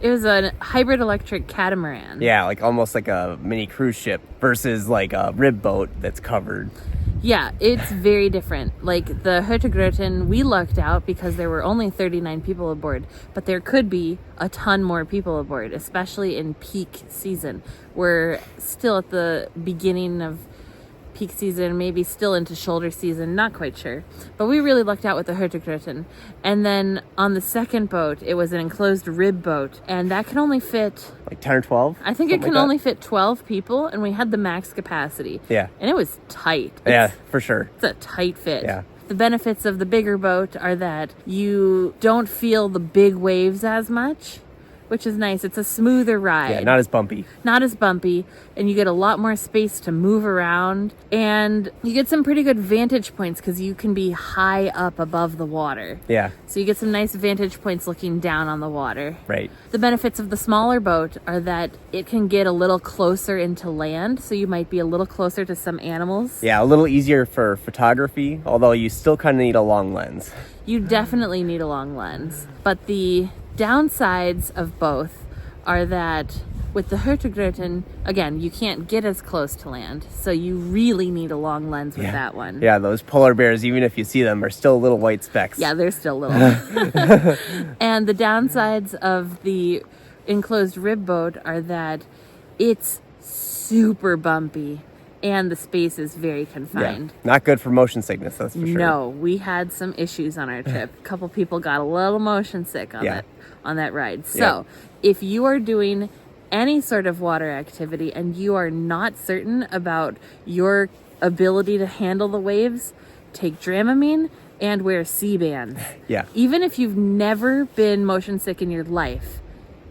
It was a hybrid electric catamaran. Yeah, like almost like a mini cruise ship versus like a rib boat that's covered. Yeah, it's very different. Like the Hurtigruten, we lucked out because there were only 39 people aboard, but there could be a ton more people aboard, especially in peak season. We're still at the beginning of peak season, maybe still into shoulder season, not quite sure. But we really lucked out with the Hurtigruten. And then on the second boat, it was an enclosed rib boat, and that can only fit Like 10 or 12? I think it can only fit 12 people, and we had the max capacity. Yeah. And it was tight. Yeah, for sure. It's a tight fit. Yeah. The benefits of the bigger boat are that you don't feel the big waves as much, which is nice. It's a smoother ride. Yeah, not as bumpy. Not as bumpy, and you get a lot more space to move around, and you get some pretty good vantage points because you can be high up above the water. Yeah. So you get some nice vantage points looking down on the water. Right. The benefits of the smaller boat are that it can get a little closer into land, so you might be a little closer to some animals. Yeah, a little easier for photography, although you still kind of need a long lens. You definitely need a long lens, but the downsides of both are that with the Hurtigruten, again, you can't get as close to land, so you really need a long lens with that one. Yeah, those polar bears, even if you see them, are still little white specks. Yeah, they're still little. And the downsides of the enclosed rib boat are that it's super bumpy and the space is very confined. Yeah. Not good for motion sickness, that's for sure. No, we had some issues on our trip. A couple people got a little motion sick on that ride. So if you are doing any sort of water activity and you are not certain about your ability to handle the waves, take Dramamine and wear C-bands. Yeah. Even if you've never been motion sick in your life,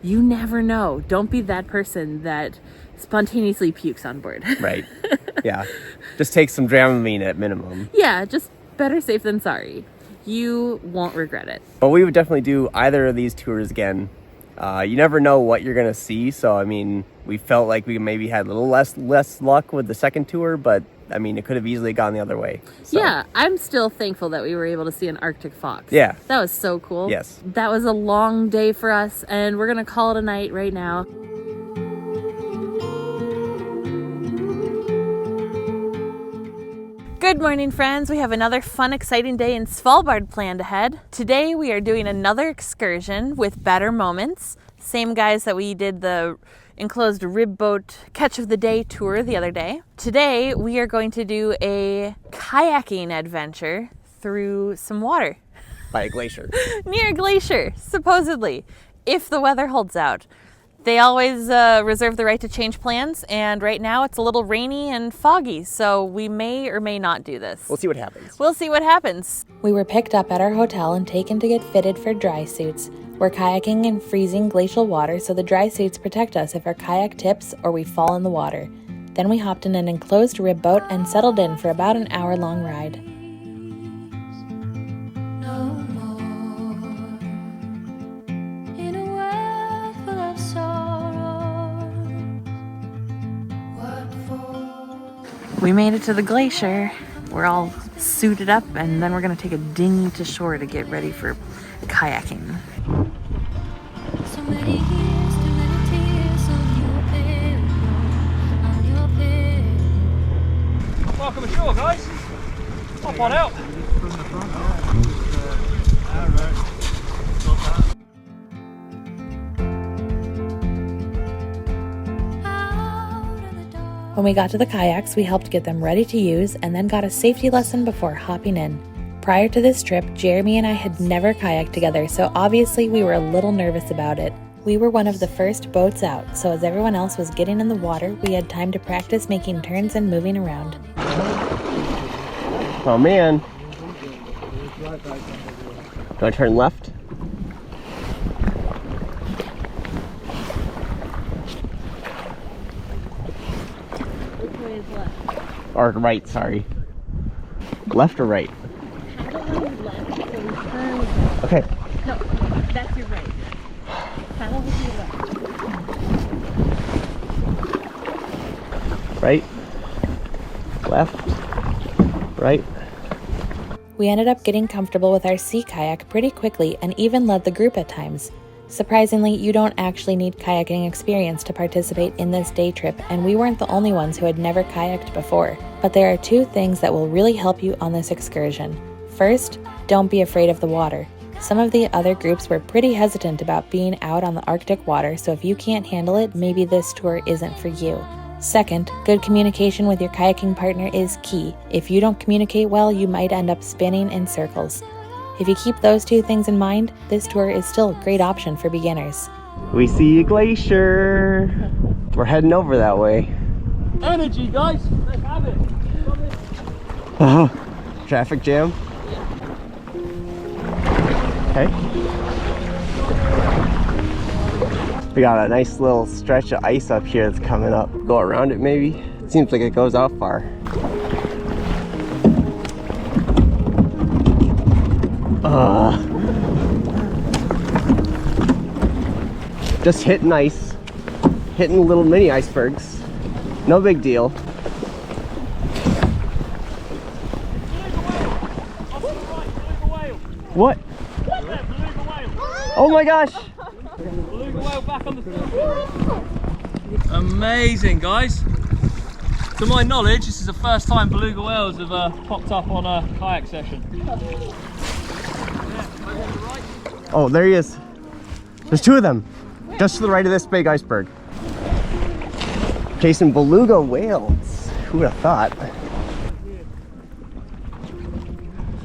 you never know. Don't be that person that spontaneously pukes on board. Right. Yeah. Just take some Dramamine at minimum. Yeah, just better safe than sorry. You won't regret it. But we would definitely do either of these tours again. You never know what you're going to see. So, I mean, we felt like we maybe had a little less luck with the second tour, but I mean, it could have easily gone the other way. So. Yeah, I'm still thankful that we were able to see an Arctic fox. Yeah. That was so cool. Yes. That was a long day for us, and we're going to call it a night right now. Good morning, friends. We have another fun, exciting day in Svalbard planned ahead. Today, we are doing another excursion with Better Moments. Same guys that we did the enclosed rib boat catch of the day tour the other day. Today, we are going to do a kayaking adventure through some water. By a glacier. Near a glacier, supposedly, if the weather holds out. They always reserve the right to change plans, and right now it's a little rainy and foggy, so we may or may not do this. We'll see what happens. We'll see what happens. We were picked up at our hotel and taken to get fitted for dry suits. We're kayaking in freezing glacial water, so the dry suits protect us if our kayak tips or we fall in the water. Then we hopped in an enclosed rib boat and settled in for about an hour-long ride. We made it to the glacier. We're all suited up, and then we're gonna take a dinghy to shore to get ready for kayaking. So many years, too many tears on your bed, on your bed. Welcome ashore, guys. Hop on out. When When we got to the kayaks, we helped get them ready to use and then got a safety lesson before hopping in. Prior to this trip, Jeremy and I had never kayaked together, so obviously we were a little nervous about it. We were one of the first boats out, so as everyone else was getting in the water, we had time to practice making turns and moving around. Oh man. Do I turn left? Which way is left? Or right, sorry. Left or right? Paddle is left, so we turn. Okay. No, that's your right. Paddle with your left. Right. Left. Right. We ended up getting comfortable with our sea kayak pretty quickly and even led the group at times. Surprisingly, you don't actually need kayaking experience to participate in this day trip, and we weren't the only ones who had never kayaked before. But there are two things that will really help you on this excursion. First, don't be afraid of the water. Some of the other groups were pretty hesitant about being out on the Arctic water, so if you can't handle it, maybe this tour isn't for you. Second, good communication with your kayaking partner is key. If you don't communicate well, you might end up spinning in circles. If you keep those two things in mind, this tour is still a great option for beginners. We see a glacier. We're heading over that way. Energy, guys. Let's have it. Traffic jam. Okay. We got a nice little stretch of ice up here that's coming up. Go around it maybe? It seems like it goes out far. Just hitting ice. Hitting little mini icebergs. No big deal. What? Oh my gosh! Beluga whale back on the surface. Amazing, guys. To my knowledge, this is the first time beluga whales have popped up on a kayak session. Oh, there he is. There's two of them. Just to the right of this big iceberg. Chasing beluga whales. Who would have thought?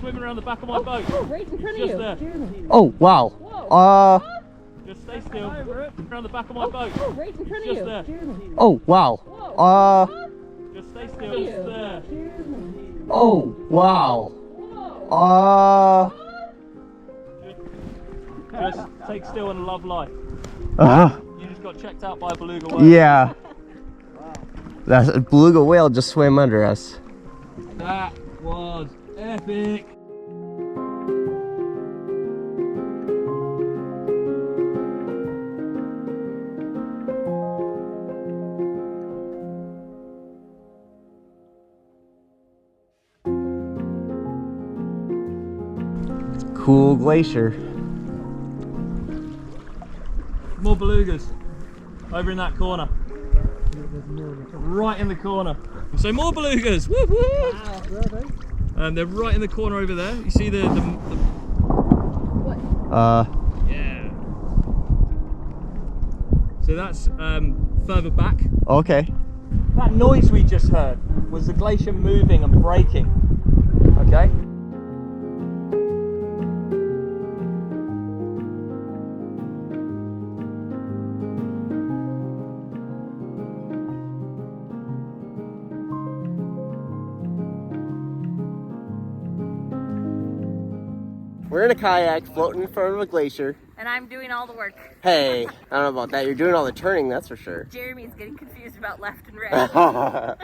Swimming around the back of my boat. Oh, right in front of Just you. there. Oh, wow. Just stay still. Around the back of my boat. Oh, right in front of Just you. there. Oh, wow. Just stay still. Just there. Oh, wow. Just take still and love life. You just got checked out by a beluga whale. Yeah. That beluga whale just swam under us. That was epic. Cool glacier. More belugas over in that corner. Right in the corner. So more belugas. Woo woo. Wow. They're right in the corner over there. You see the yeah. So that's further back. Okay. That noise we just heard was the glacier moving and breaking. Okay. We're in a kayak floating in front of a glacier. And I'm doing all the work. Hey, I don't know about that. You're doing all the turning, that's for sure. Jeremy's getting confused about left and right.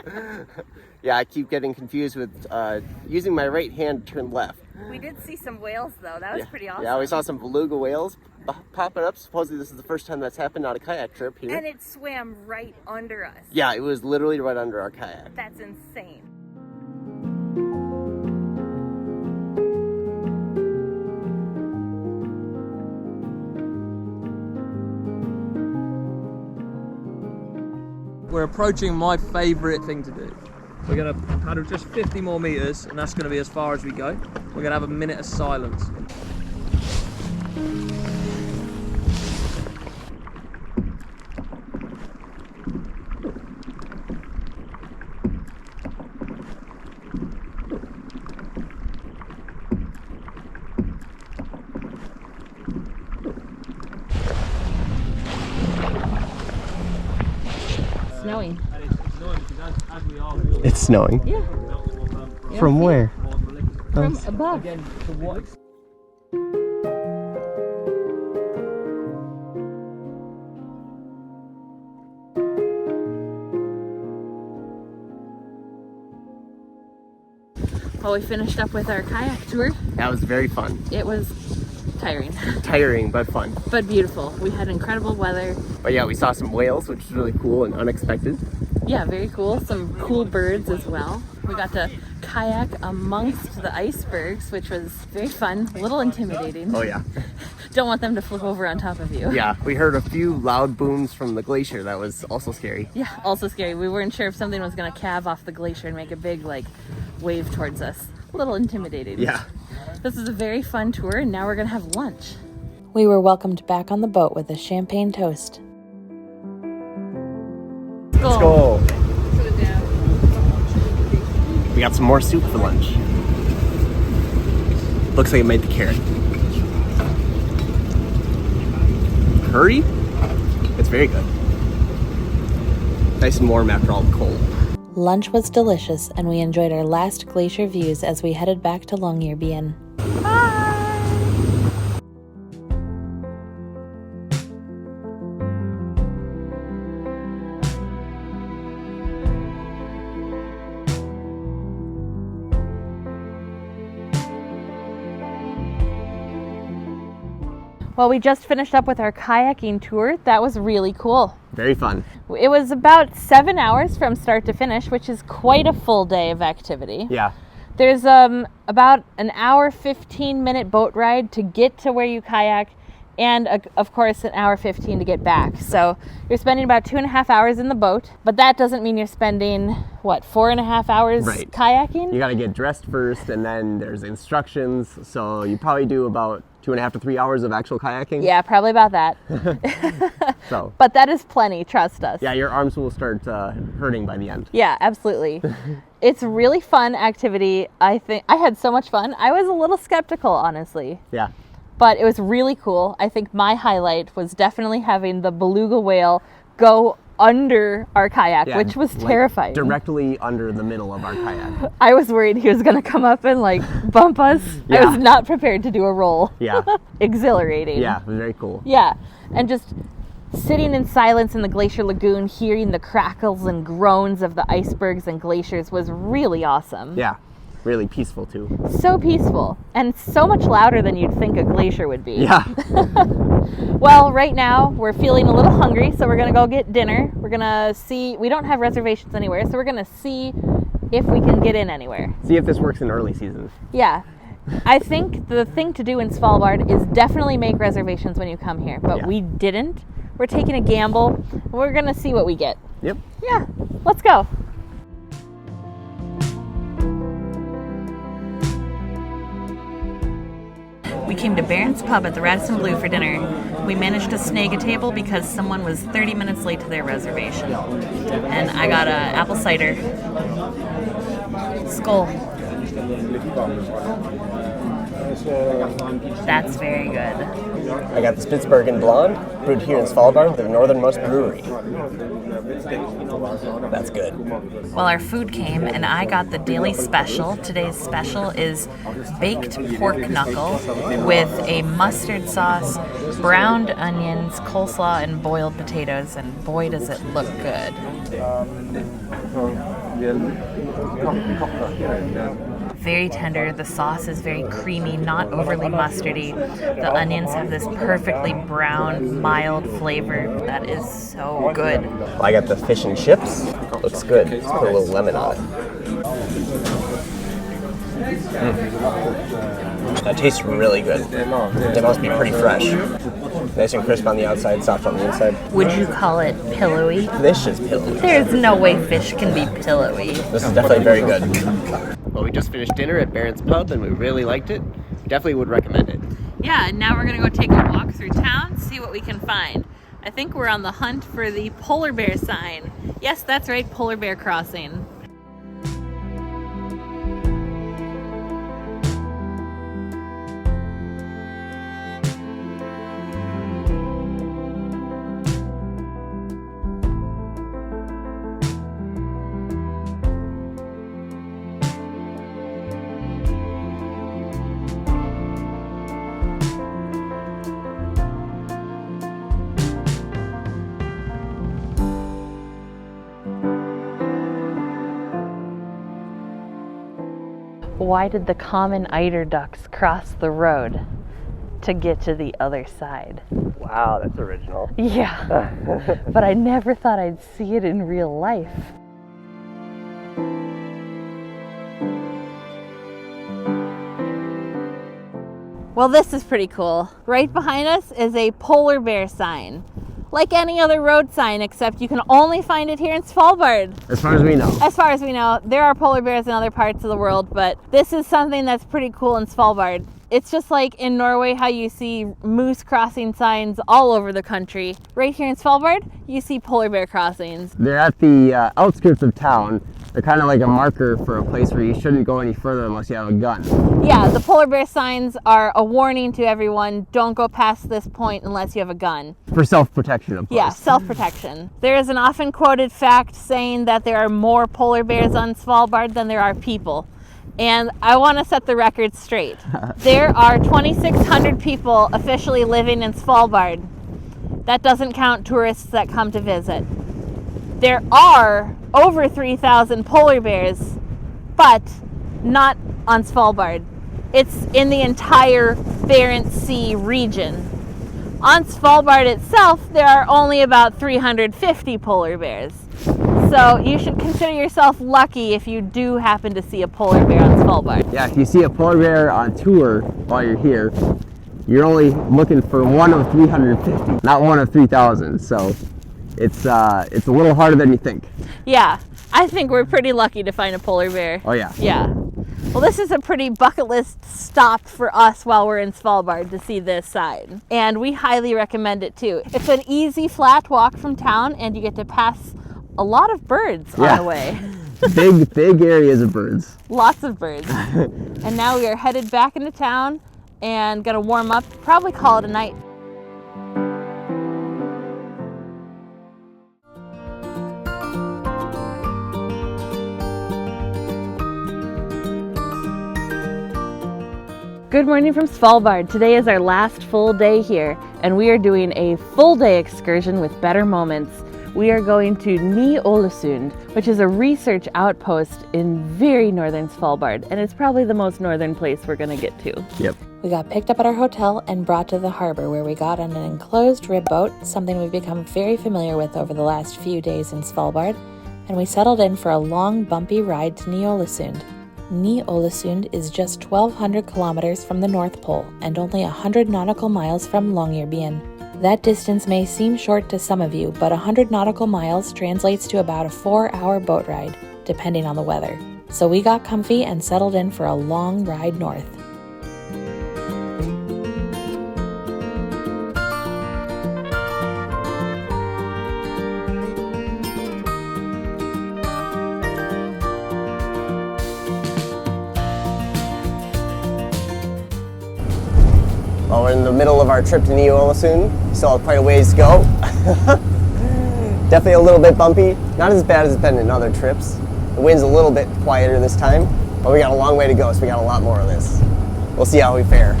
Yeah, I keep getting confused with using my right hand to turn left. We did see some whales though. That was pretty awesome. Yeah, we saw some beluga whales popping up. Supposedly this is the first time that's happened on a kayak trip here. And it swam right under us. Yeah, it was literally right under our kayak. That's insane. We're approaching my favourite thing to do. We're going to paddle just 50 more metres and that's going to be as far as we go. We're going to have a minute of silence. snowing. And it's annoying because as we are walking, It's snowing. Yeah. From where? From above. again, to what extent? Well, we finished up with our kayak tour. That was very fun. It was tiring, Tiring, but fun. but beautiful. We had incredible weather. But yeah, we saw some whales, which was really cool and unexpected. Yeah, very cool. Some cool birds as well. We got to kayak amongst the icebergs, which was very fun, a little intimidating. Oh yeah. Don't want them to flip over on top of you. Yeah, we heard a few loud booms from the glacier. That was also scary. Yeah, also scary. We weren't sure if something was going to calve off the glacier and make a big, like, wave towards us. A little intimidating. Yeah. This is a very fun tour, and now we're going to have lunch. We were welcomed back on the boat with a champagne toast. Let's go. We got some more soup for lunch. Looks like it made the carrot. Curry? It's very good. Nice and warm after all the cold. Lunch was delicious, and we enjoyed our last glacier views as we headed back to Longyearbyen. Well, we just finished up with our kayaking tour. That was really cool. Very fun. It was about 7 hours from start to finish, which is quite a full day of activity. Yeah. There's about an hour, 15-minute boat ride to get to where you kayak, and of course an hour 15 to get back. So you're spending about 2.5 hours in the boat, but that doesn't mean you're spending, what, 4.5 hours Right. kayaking? You gotta get dressed first, and then there's instructions. So you probably do about 2.5 to 3 hours of actual kayaking. Yeah, probably about that. So But that is plenty, trust us. yeah, your arms will start hurting by the end. Yeah, absolutely. It's a really fun activity. I think I had so much fun. I was a little skeptical, honestly, Yeah. but it was really cool. I think my highlight was definitely having the beluga whale go under our kayak, Yeah, which was like, terrifying. Directly under the middle of our kayak. I was worried he was going to come up and like bump us. I Yeah. was not prepared to do a roll. Yeah. Exhilarating. Yeah, it was very cool. Yeah, and just sitting in silence in the glacier lagoon, hearing the crackles and groans of the icebergs and glaciers was really awesome. Yeah, really peaceful too. So peaceful, and so much louder than you'd think a glacier would be. Yeah. Well, right now we're feeling a little hungry, so we're gonna go get dinner. We're gonna see, we don't have reservations anywhere, so we're gonna see if we can get in anywhere. See if this works in early season. Yeah. I think the thing to do in Svalbard is definitely make reservations when you come here, but Yeah. we didn't. We're taking a gamble. We're gonna see what we get. Yep. Yeah, let's go. We came to Barron's Pub at the Radisson Blu for dinner. We managed to snag a table because someone was 30 minutes late to their reservation. And I got a apple cider. Skål. That's very good. I got the Spitsbergen Blonde, brewed here in Svalbard, the northernmost brewery. That's good. Well, our food came and I got the daily special. Today's special is baked pork knuckle with a mustard sauce, browned onions, coleslaw, and boiled potatoes. And boy, does it look good. Very tender. The sauce is very creamy, not overly mustardy. The onions have this perfectly brown, mild flavor that is so good. Well, I got the fish and chips. Looks good. Let's put a little lemon on it. That tastes really good. They must be pretty fresh. Nice and crisp on the outside, soft on the inside. Would you call it pillowy? Fish is pillowy. There's no way fish can be pillowy. This is definitely very good. Well, we just finished dinner at Barron's Pub and we really liked it. We definitely would recommend it. Yeah, and now we're gonna go take a walk through town, see what we can find. I think we're on the hunt for the polar bear sign. Yes, that's right, polar bear crossing. Why did the common eider ducks cross the road to get to the other side? Wow, that's original. Yeah, but I never thought I'd see it in real life. Well, this is pretty cool. Right behind us is a polar bear sign. Like any other road sign, except you can only find it here in Svalbard. As far as we know. As far as we know. There are polar bears in other parts of the world, but this is something that's pretty cool in Svalbard. It's just like in Norway how you see moose crossing signs all over the country. Right here in Svalbard, you see polar bear crossings. They're at the outskirts of town. They're kind of like a marker for a place where you shouldn't go any further unless you have a gun. Yeah, the polar bear signs are a warning to everyone, don't go past this point unless you have a gun. For self-protection, of course. Yeah, self-protection. There is an often quoted fact saying that there are more polar bears on Svalbard than there are people. And I want to set the record straight. There are 2,600 people officially living in Svalbard. That doesn't count tourists that come to visit. There are over 3,000 polar bears, but not on Svalbard. It's in the entire Barents Sea region. On Svalbard itself, there are only about 350 polar bears. So you should consider yourself lucky if you do happen to see a polar bear on Svalbard. Yeah, if you see a polar bear on tour while you're here, you're only looking for one of 350, not one of 3,000. So it's a little harder than you think. Yeah, I think we're pretty lucky to find a polar bear. Oh yeah. Yeah. Well, this is a pretty bucket list stop for us while we're in Svalbard to see this side. And we highly recommend it too. It's an easy flat walk from town and you get to pass a lot of birds on the way. big areas of birds. Lots of birds. And now we are headed back into town and gonna warm up, probably call it a night. Good morning from Svalbard. Today is our last full day here, and we are doing a full day excursion with better moments. We are going to Ålesund, which is a research outpost in very northern Svalbard, and it's probably the most northern place we're gonna get to. Yep. We got picked up at our hotel and brought to the harbor where we got on an enclosed rib boat, something we've become very familiar with over the last few days in Svalbard, and we settled in for a long, bumpy ride to Ålesund. Ålesund is just 1,200 kilometers from the North Pole and only 100 nautical miles from Longyearbyen. That distance may seem short to some of you, but 100 nautical miles translates to about a 4-hour boat ride, depending on the weather. So we got comfy and settled in for a long ride north. Well, we're in the middle of our trip to Ålesund. Still have quite a ways to go. Definitely a little bit bumpy. Not as bad as it's been in other trips. The wind's a little bit quieter this time, but we got a long way to go, so we got a lot more of this. We'll see how we fare.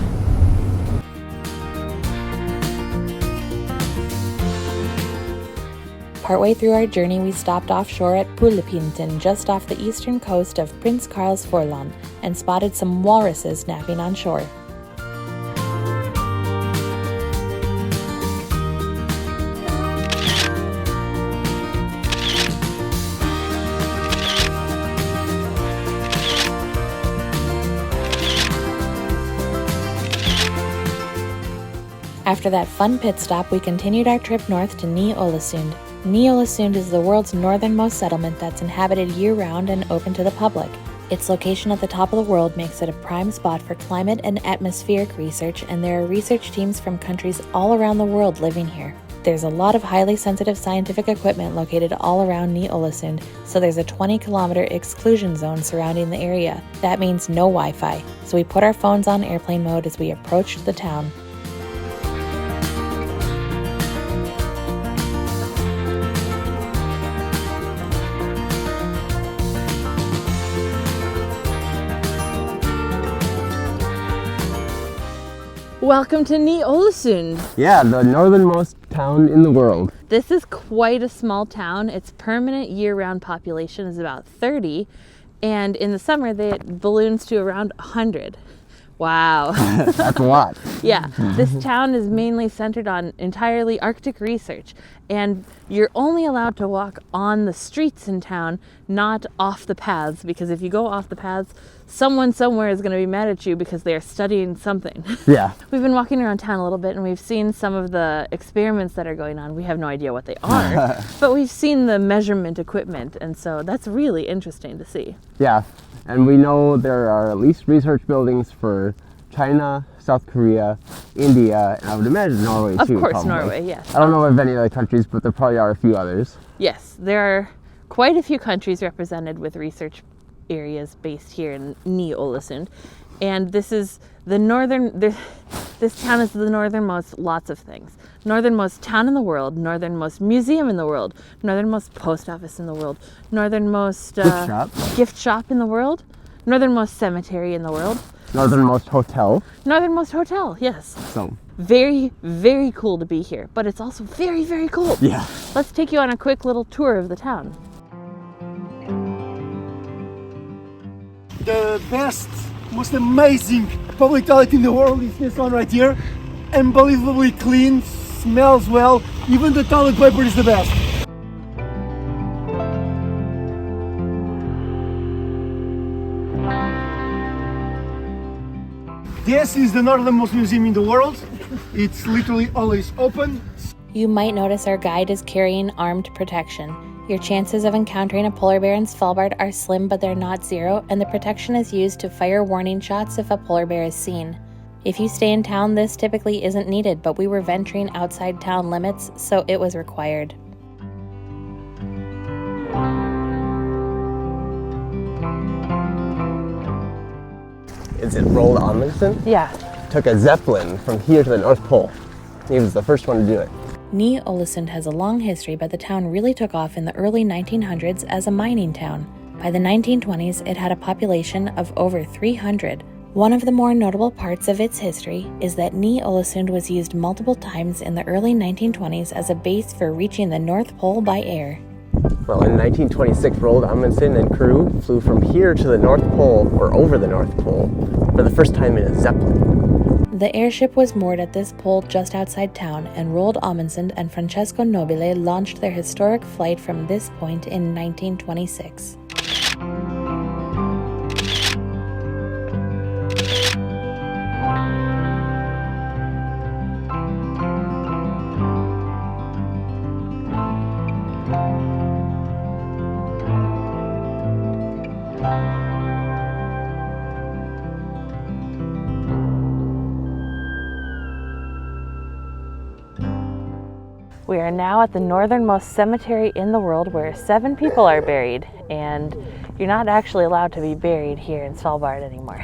Partway through our journey, we stopped offshore at Bloopers, just off the eastern coast of Prince Karls Forland, and spotted some walruses napping on shore. After that fun pit stop, we continued our trip north to Ålesund. Ålesund is the world's northernmost settlement that's inhabited year-round and open to the public. Its location at the top of the world makes it a prime spot for climate and atmospheric research, and there are research teams from countries all around the world living here. There's a lot of highly sensitive scientific equipment located all around Ålesund, so there's a 20-kilometer exclusion zone surrounding the area. That means no Wi-Fi, so we put our phones on airplane mode as we approached the town. Welcome to Ålesund. Yeah, the northernmost town in the world. This is quite a small town. Its permanent year-round population is about 30, And in the summer, it balloons to around 100. Wow. That's a lot. Yeah, this town is mainly centered on entirely Arctic research, and you're only allowed to walk on the streets in town, not off the paths, because if you go off the paths, someone somewhere is going to be mad at you because they are studying something. Yeah. We've been walking around town a little bit, and we've seen some of the experiments that are going on. We have no idea what they are, but we've seen the measurement equipment, and so that's really interesting to see. Yeah, and we know there are at least research buildings for China, South Korea, India, and I would imagine Norway too. Of course, probably. Norway, yes. I don't know of any other countries, but there probably are a few others. Yes, there are quite a few countries represented with research areas based here in Ålesund, and this is the this town is the northernmost lots of things. Northernmost town in the world, northernmost museum in the world, northernmost post office in the world, northernmost gift shop in the world, northernmost cemetery in the world, northernmost hotel. Northernmost hotel, yes. So very, very cool to be here, but it's also very, very cold. yeah. Let's take you on a quick little tour of the town. The best, most amazing public toilet in the world is this one right here. Unbelievably clean, smells well, even the toilet paper is the best. This is the northernmost museum in the world. It's literally always open. You might notice our guide is carrying armed protection. Your chances of encountering a polar bear in Svalbard are slim, but they're not zero, and the protection is used to fire warning shots if a polar bear is seen. If you stay in town, this typically isn't needed, but we were venturing outside town limits, so it was required. Is it Roald Amundsen? Yeah. Took a Zeppelin from here to the North Pole. He was the first one to do it. Ålesund has a long history, but the town really took off in the early 1900s as a mining town. By the 1920s, it had a population of over 300. One of the more notable parts of its history is that Ålesund was used multiple times in the early 1920s as a base for reaching the North Pole by air. Well, in 1926, Roald Amundsen and crew flew from here to the North Pole, or over the North Pole, for the first time in a Zeppelin. The airship was moored at this pole just outside town, and Roald Amundsen and Francesco Nobile launched their historic flight from this point in 1926. We are now at the northernmost cemetery in the world where 7 people are buried, and you're not actually allowed to be buried here in Svalbard anymore.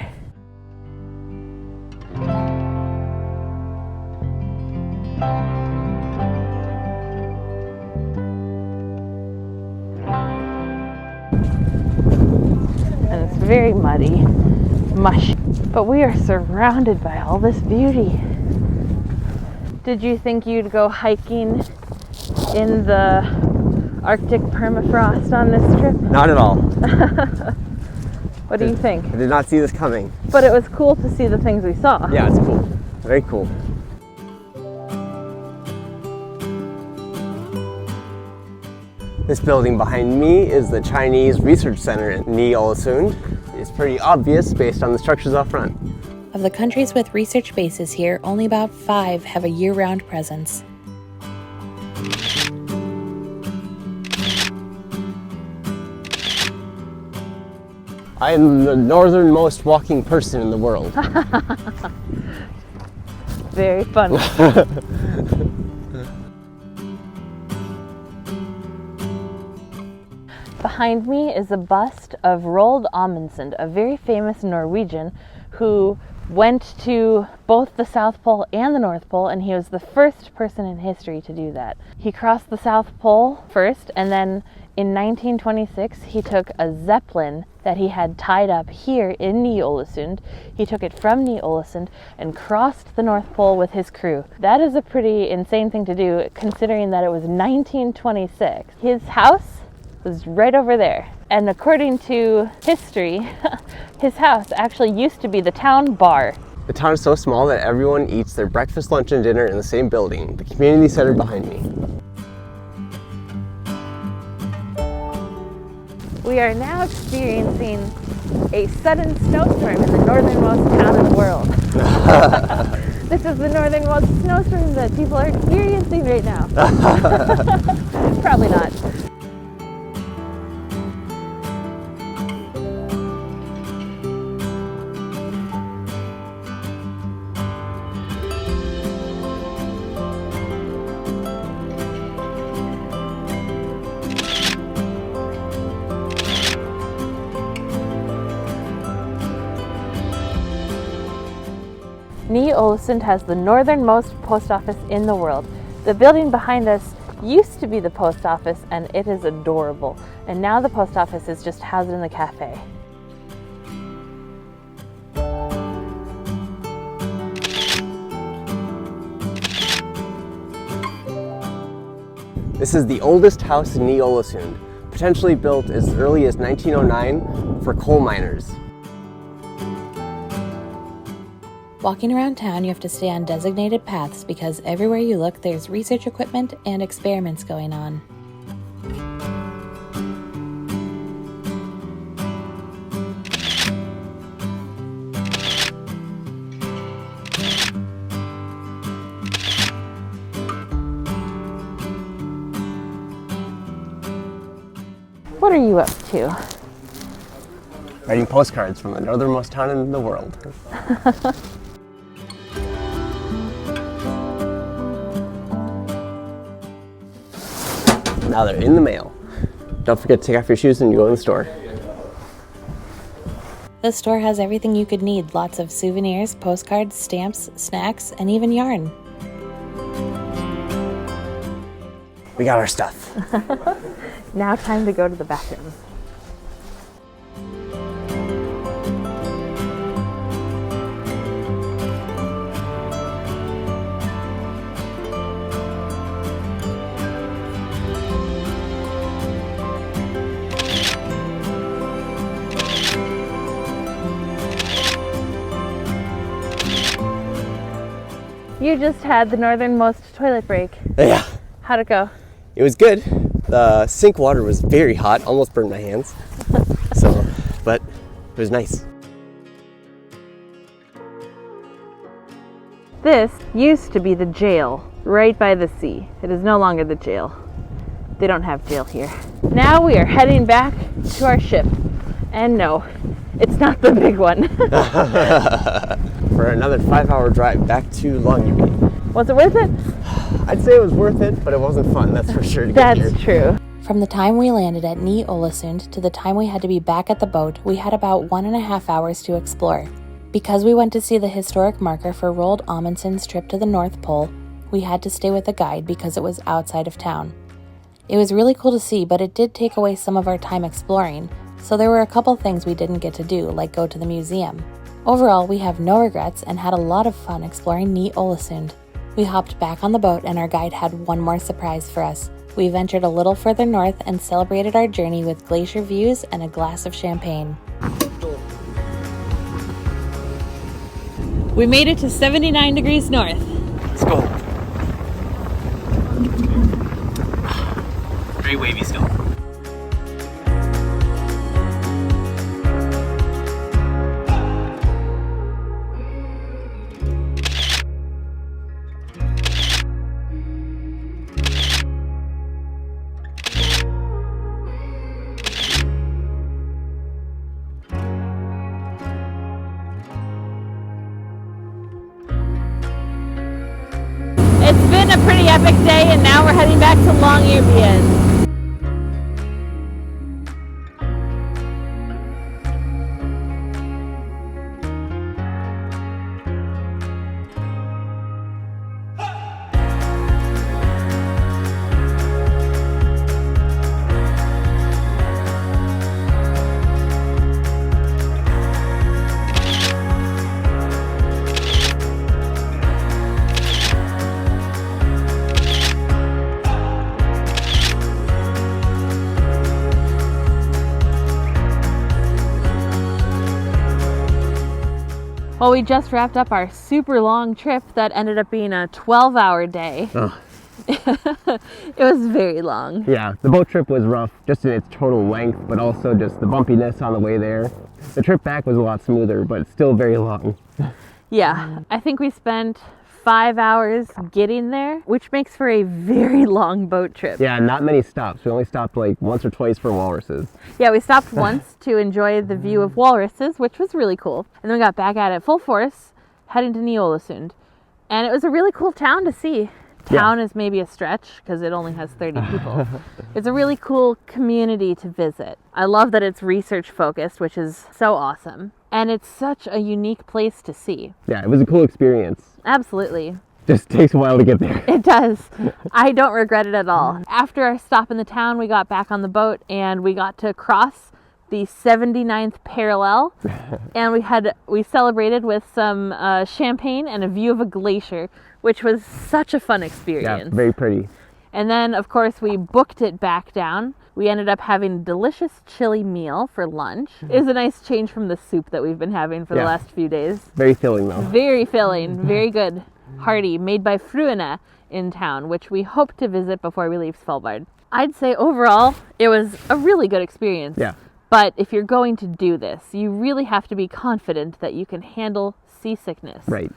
And it's very muddy, mushy, but we are surrounded by all this beauty. Did you think you'd go hiking in the Arctic permafrost on this trip? Not at all. What do you think? I did not see this coming. But it was cool to see the things we saw. Yeah, it's cool. Very cool. This building behind me is the Chinese Research Center in Ålesund. It's pretty obvious based on the structures up front. Of the countries with research bases here, only about 5 have a year-round presence. I am the northernmost walking person in the world. Very fun. Behind me is a bust of Roald Amundsen, a very famous Norwegian who went to both the South Pole and the North Pole, and he was the first person in history to do that. He crossed the South Pole first, and then in 1926 he took a Zeppelin that he had tied up here in Ålesund. He took it from Ålesund and crossed the North Pole with his crew. That is a pretty insane thing to do, considering that it was 1926. His house was right over there, And according to history, his house actually used to be the town bar. The town is so small that everyone eats their breakfast, lunch, and dinner in the same building, the community center behind me. We are now experiencing a sudden snowstorm in the northernmost town in the world. This is the northernmost snowstorm that people are experiencing right now. Probably not. Ålesund has the northernmost post office in the world. The building behind us used to be the post office, and it is adorable. And now the post office is just housed in the cafe. This is the oldest house in Ålesund, potentially built as early as 1909 for coal miners. Walking around town, you have to stay on designated paths because everywhere you look, there's research equipment and experiments going on. What are you up to? Writing postcards from the northernmost town in the world. Now they're in the mail. Don't forget to take off your shoes when you go in the store. The store has everything you could need, lots of souvenirs, postcards, stamps, snacks, and even yarn. We got our stuff. Now time to go to the bathroom. You just had the northernmost toilet break. Yeah. How'd it go? It was good. The sink water was very hot, almost burned my hands. But it was nice. This used to be the jail right by the sea. It is no longer the jail. They don't have jail here. Now we are heading back to our ship. And no, it's not the big one. For another 5-hour drive back to Longyearbyen. Was it worth it? I'd say it was worth it, but it wasn't fun, that's for sure. That's true. From the time we landed at Ålesund to the time we had to be back at the boat, we had about 1.5 hours to explore. Because we went to see the historic marker for Roald Amundson's trip to the North Pole, we had to stay with a guide because it was outside of town. It was really cool to see, but it did take away some of our time exploring, so there were a couple things we didn't get to do, like go to the museum. Overall, we have no regrets and had a lot of fun exploring Ålesund. We hopped back on the boat and our guide had one more surprise for us. We ventured a little further north and celebrated our journey with glacier views and a glass of champagne. We made it to 79 degrees north. Let's go. Very wavy still. It's been a pretty epic day, and now we're heading back to Longyearbyen. Well, we just wrapped up our super long trip that ended up being a 12-hour day. Oh. It was very long. Yeah, the boat trip was rough, just in its total length, but also just the bumpiness on the way there. The trip back was a lot smoother, but still very long. Yeah, I think we spent 5 hours getting there, which makes for a very long boat trip. Yeah, not many stops. We only stopped like once or twice for walruses. Yeah, we stopped once to enjoy the view of Walruses, which was really cool. And then we got back at it full force, heading to Ålesund. And it was a really cool town to see. Town is maybe a stretch because it only has 30 people. It's a really cool community to visit. I love that it's research focused, which is so awesome. And it's such a unique place to see. Yeah, it was a cool experience. Absolutely. Just takes a while to get there. It does. I don't regret it at all. After our stop in the town, we got back on the boat and we got to cross the 79th parallel. And we celebrated with some champagne and a view of a glacier, which was such a fun experience. Yeah, very pretty. And then, of course, we booked it back down. We ended up having a delicious chili meal for lunch. It was a nice change from the soup that we've been having for the last few days. Very filling, though. Very filling, very good. Hearty, made by Fruene in town, which we hope to visit before we leave Svalbard. I'd say overall, it was a really good experience. Yeah. But if you're going to do this, you really have to be confident that you can handle seasickness. Right.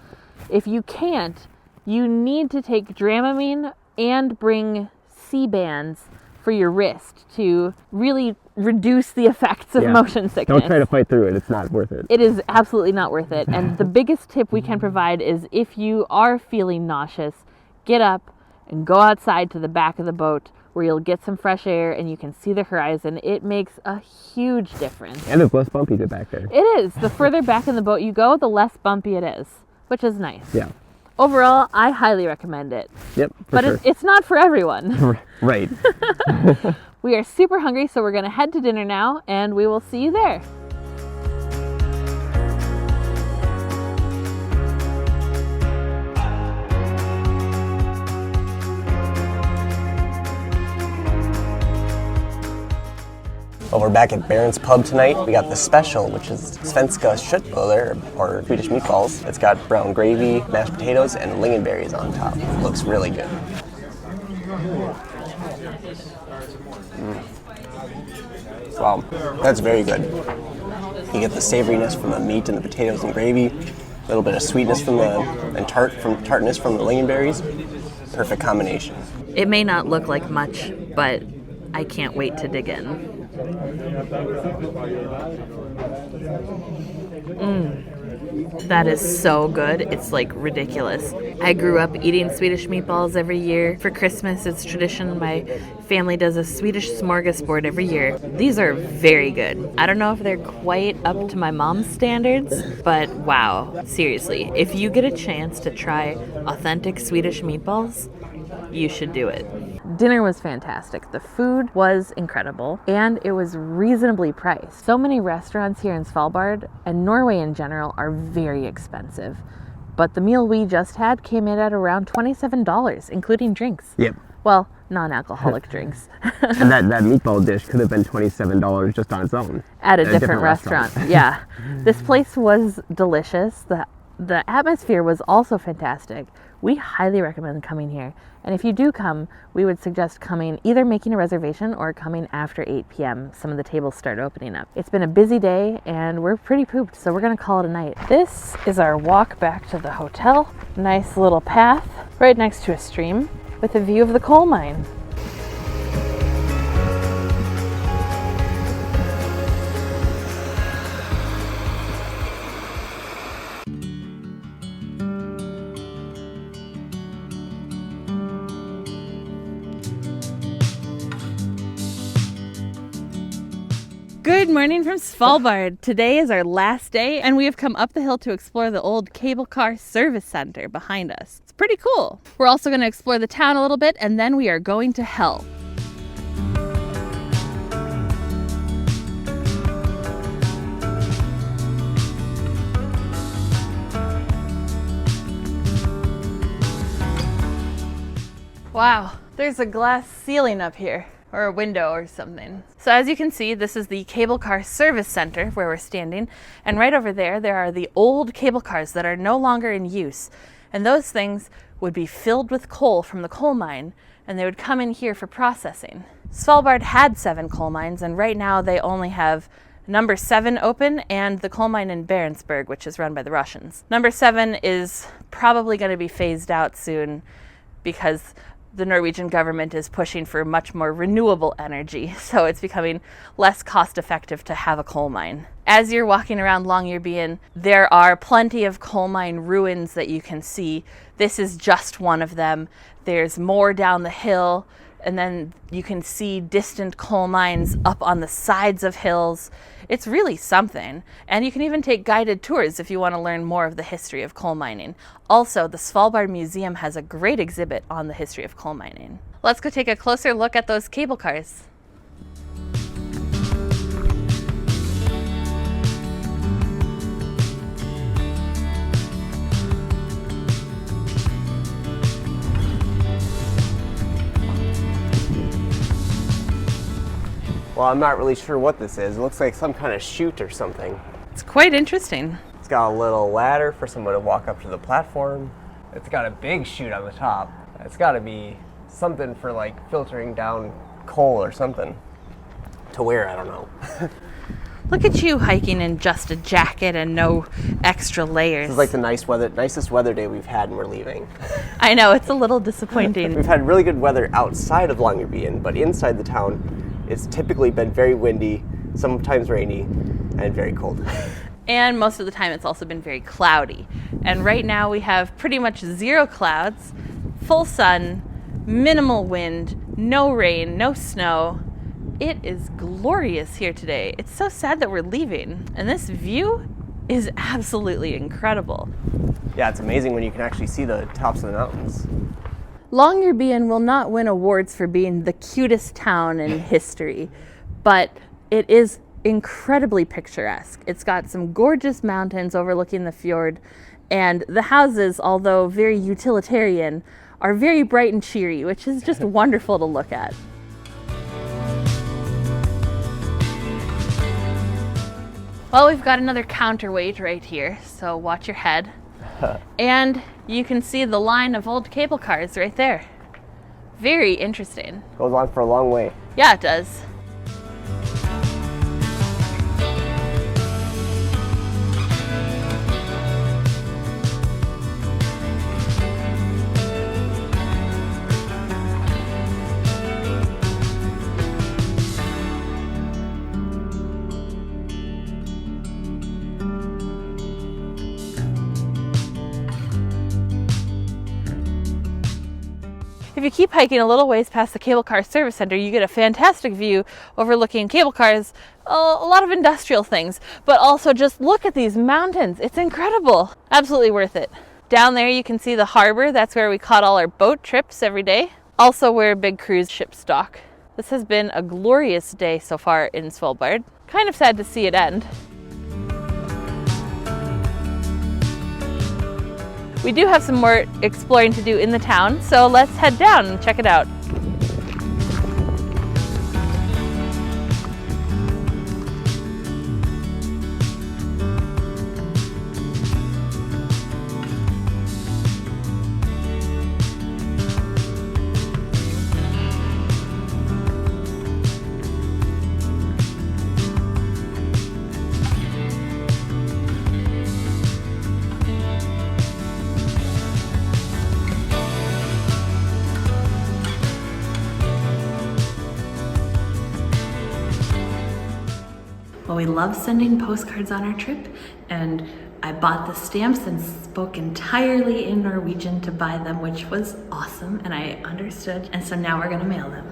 If you can't, you need to take Dramamine and bring sea-bands for your wrist to really reduce the effects of motion sickness. Don't try to fight through it. It's not worth it. It is absolutely not worth it. And the biggest tip we can provide is if you are feeling nauseous, get up and go outside to the back of the boat where you'll get some fresh air and you can see the horizon. It makes a huge difference. And it's less bumpy to back there. It is. The further back in the boat you go, the less bumpy it is, which is nice. Yeah. Overall, I highly recommend it. Yep, but sure. it's not for everyone. Right. We are super hungry, so we're going to head to dinner now, and we will see you there. Well, we're back at Baron's Pub tonight. We got the special, which is svenska köttbullar, or Swedish meatballs. It's got brown gravy, mashed potatoes, and lingonberries on top. Looks really good. Wow, that's very good. You get the savoriness from the meat and the potatoes and gravy, a little bit of sweetness from tartness from the lingonberries. Perfect combination. It may not look like much, but I can't wait to dig in. That is so good. It's like ridiculous. I grew up eating Swedish meatballs every year. For Christmas, it's tradition. My family does a Swedish smorgasbord every year. These are very good. I don't know if they're quite up to my mom's standards, but wow, seriously, if you get a chance to try authentic Swedish meatballs, you should do it. Dinner was fantastic. The food was incredible, and it was reasonably priced. So many restaurants here in Svalbard, and Norway in general, are very expensive. But the meal we just had came in at around $27, including drinks. Yep. Well, non-alcoholic drinks. And that meatball dish could have been $27 just on its own. At a different restaurant. Yeah. This place was delicious. The atmosphere was also fantastic. We highly recommend coming here. And if you do come, we would suggest coming, either making a reservation or coming after 8 p.m. Some of the tables start opening up. It's been a busy day and we're pretty pooped, so we're gonna call it a night. This is our walk back to the hotel. Nice little path right next to a stream with a view of the coal mine. Good morning from Svalbard. Today is our last day and we have come up the hill to explore the old cable car service center behind us. It's pretty cool. We're also going to explore the town a little bit and then we are going to hell. Wow, there's a glass ceiling up here. or a window or something. So as you can see, this is the cable car service center where we're standing. And right over there, there are the old cable cars that are no longer in use. And those things would be filled with coal from the coal mine, and they would come in here for processing. Svalbard had 7 coal mines, and right now they only have number 7 open and the coal mine in Barentsburg, which is run by the Russians. Number 7 is probably going to be phased out soon because the Norwegian government is pushing for much more renewable energy, so it's becoming less cost effective to have a coal mine. As you're walking around Longyearbyen, there are plenty of coal mine ruins that you can see. This is just one of them. There's more down the hill, and then you can see distant coal mines up on the sides of hills. It's really something. And you can even take guided tours if you want to learn more of the history of coal mining. Also, the Svalbard Museum has a great exhibit on the history of coal mining. Let's go take a closer look at those cable cars. Well, I'm not really sure what this is. It looks like some kind of chute or something. It's quite interesting. It's got a little ladder for someone to walk up to the platform. It's got a big chute on the top. It's got to be something for like filtering down coal or something. To where, I don't know. Look at you hiking in just a jacket and no extra layers. This is like the nicest weather day we've had and we're leaving. I know, it's a little disappointing. We've had really good weather outside of Longyearbyen, but inside the town, it's typically been very windy, sometimes rainy, and very cold. And most of the time it's also been very cloudy. And right now we have pretty much 0 clouds, full sun, minimal wind, no rain, no snow. It is glorious here today. It's so sad that we're leaving. And this view is absolutely incredible. Yeah, it's amazing when you can actually see the tops of the mountains. Longyearbyen will not win awards for being the cutest town in history, but it is incredibly picturesque. It's got some gorgeous mountains overlooking the fjord, and the houses, although very utilitarian, are very bright and cheery, which is just wonderful to look at. Well, we've got another counterweight right here, so watch your head. And you can see the line of old cable cars right there. Very interesting. Goes on for a long way. Yeah, it does. If you keep hiking a little ways past the cable car service center, you get a fantastic view overlooking cable cars, a lot of industrial things, but also just look at these mountains. It's incredible. Absolutely worth it. Down there you can see the harbor. That's where we caught all our boat trips every day. Also where big cruise ships dock. This has been a glorious day so far in Svalbard. Kind of sad to see it end. We do have some more exploring to do in the town, so let's head down and check it out. Well, we love sending postcards on our trip, and I bought the stamps and spoke entirely in Norwegian to buy them, which was awesome, and I understood, and so now we're gonna mail them.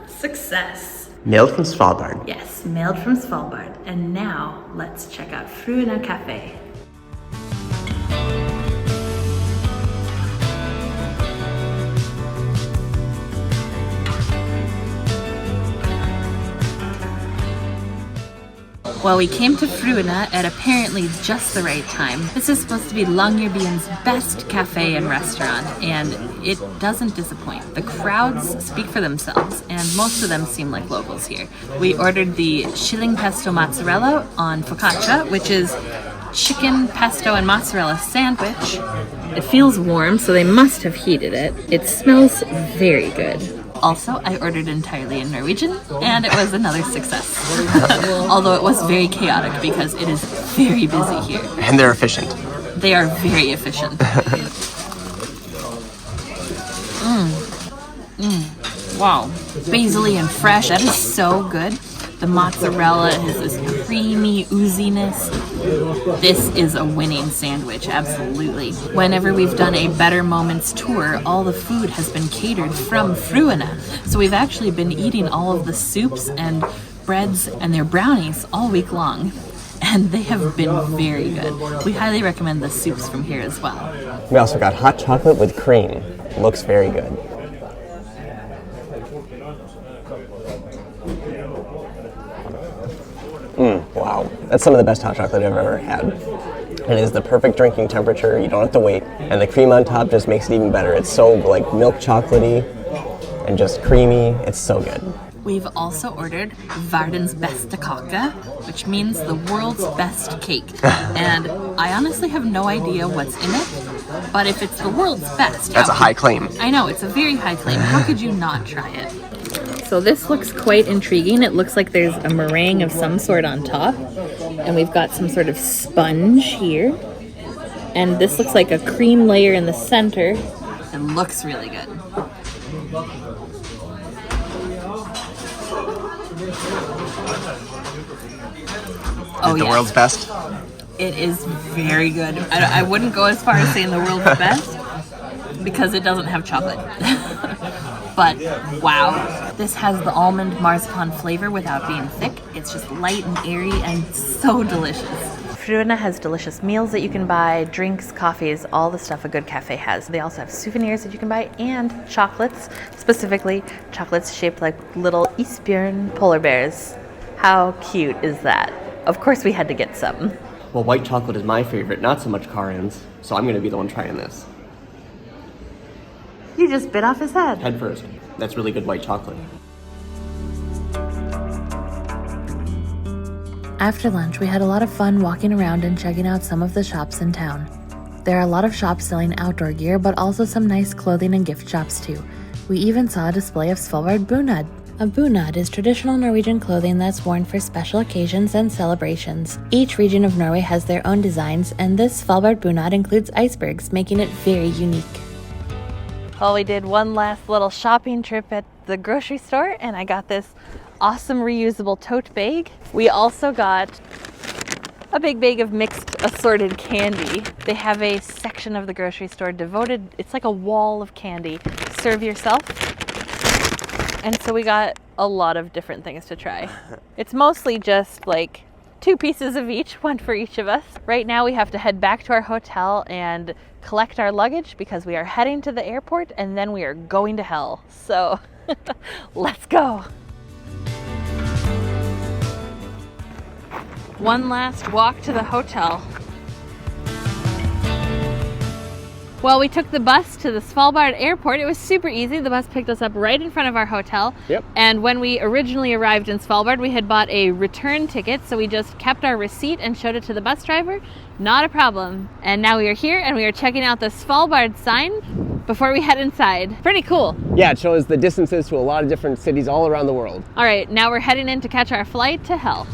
Success! Mailed from Svalbard. Yes, mailed from Svalbard. And now, let's check out Fruena Cafe. Well, we came to Fruene at apparently just the right time. This is supposed to be Longyearbyen's best cafe and restaurant, and it doesn't disappoint. The crowds speak for themselves, and most of them seem like locals here. We ordered the shilling pesto mozzarella on focaccia, which is chicken, pesto, and mozzarella sandwich. It feels warm, so they must have heated it. It smells very good. Also, I ordered entirely in Norwegian, and it was another success. Although it was very chaotic because it is very busy here. And they're efficient. They are very efficient. Wow. Basil-y and fresh. That is so good. The mozzarella has this creamy ooziness. This is a winning sandwich, absolutely. Whenever we've done a Better Moments tour, all the food has been catered from Fruene. So we've actually been eating all of the soups and breads and their brownies all week long. And they have been very good. We highly recommend the soups from here as well. We also got hot chocolate with cream. Looks very good. Wow, that's some of the best hot chocolate I've ever had. It is the perfect drinking temperature, you don't have to wait, and the cream on top just makes it even better. It's so like milk chocolatey and just creamy, it's so good. We've also ordered Verdens beste kake, which means the world's best cake. And I honestly have no idea what's in it, but if it's the world's best... That's a high claim. I know, it's a very high claim. How could you not try it? So this looks quite intriguing. It looks like there's a meringue of some sort on top, and we've got some sort of sponge here. And this looks like a cream layer in the center. It looks really good. Oh, the world's best? It is very good. I wouldn't go as far as saying the world's best because it doesn't have chocolate. But wow, this has the almond marzipan flavor without being thick. It's just light and airy and so delicious. Fruene has delicious meals that you can buy, drinks, coffees, all the stuff a good cafe has. They also have souvenirs that you can buy and chocolates, specifically chocolates shaped like little isbjörn polar bears. How cute is that? Of course we had to get some. Well, white chocolate is my favorite, not so much Karen's, so I'm gonna be the one trying this. You just bit off his head. Head first. That's really good white chocolate. After lunch, we had a lot of fun walking around and checking out some of the shops in town. There are a lot of shops selling outdoor gear, but also some nice clothing and gift shops too. We even saw a display of Svalbard bunad. A bunad is traditional Norwegian clothing that's worn for special occasions and celebrations. Each region of Norway has their own designs, and this Svalbard bunad includes icebergs, making it very unique. Well, we did one last little shopping trip at the grocery store, and I got this awesome reusable tote bag. We also got a big bag of mixed assorted candy. They have a section of the grocery store devoted, it's like a wall of candy. Serve yourself. And so we got a lot of different things to try. It's mostly just like 2 pieces of each, one for each of us. Right now we have to head back to our hotel and collect our luggage because we are heading to the airport and then we are going to hell. So let's go. One last walk to the hotel. Well, we took the bus to the Svalbard airport. It was super easy. The bus picked us up right in front of our hotel. Yep. And when we originally arrived in Svalbard, we had bought a return ticket, so we just kept our receipt and showed it to the bus driver. Not a problem. And now we are here and we are checking out the Svalbard sign before we head inside. Pretty cool. Yeah, it shows the distances to a lot of different cities all around the world. All right, now we're heading in to catch our flight to hell.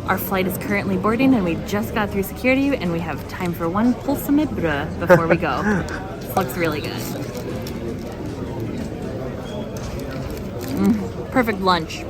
Our flight is currently boarding and we just got through security and we have time for one pølse brød before we go. This looks really good. Perfect lunch.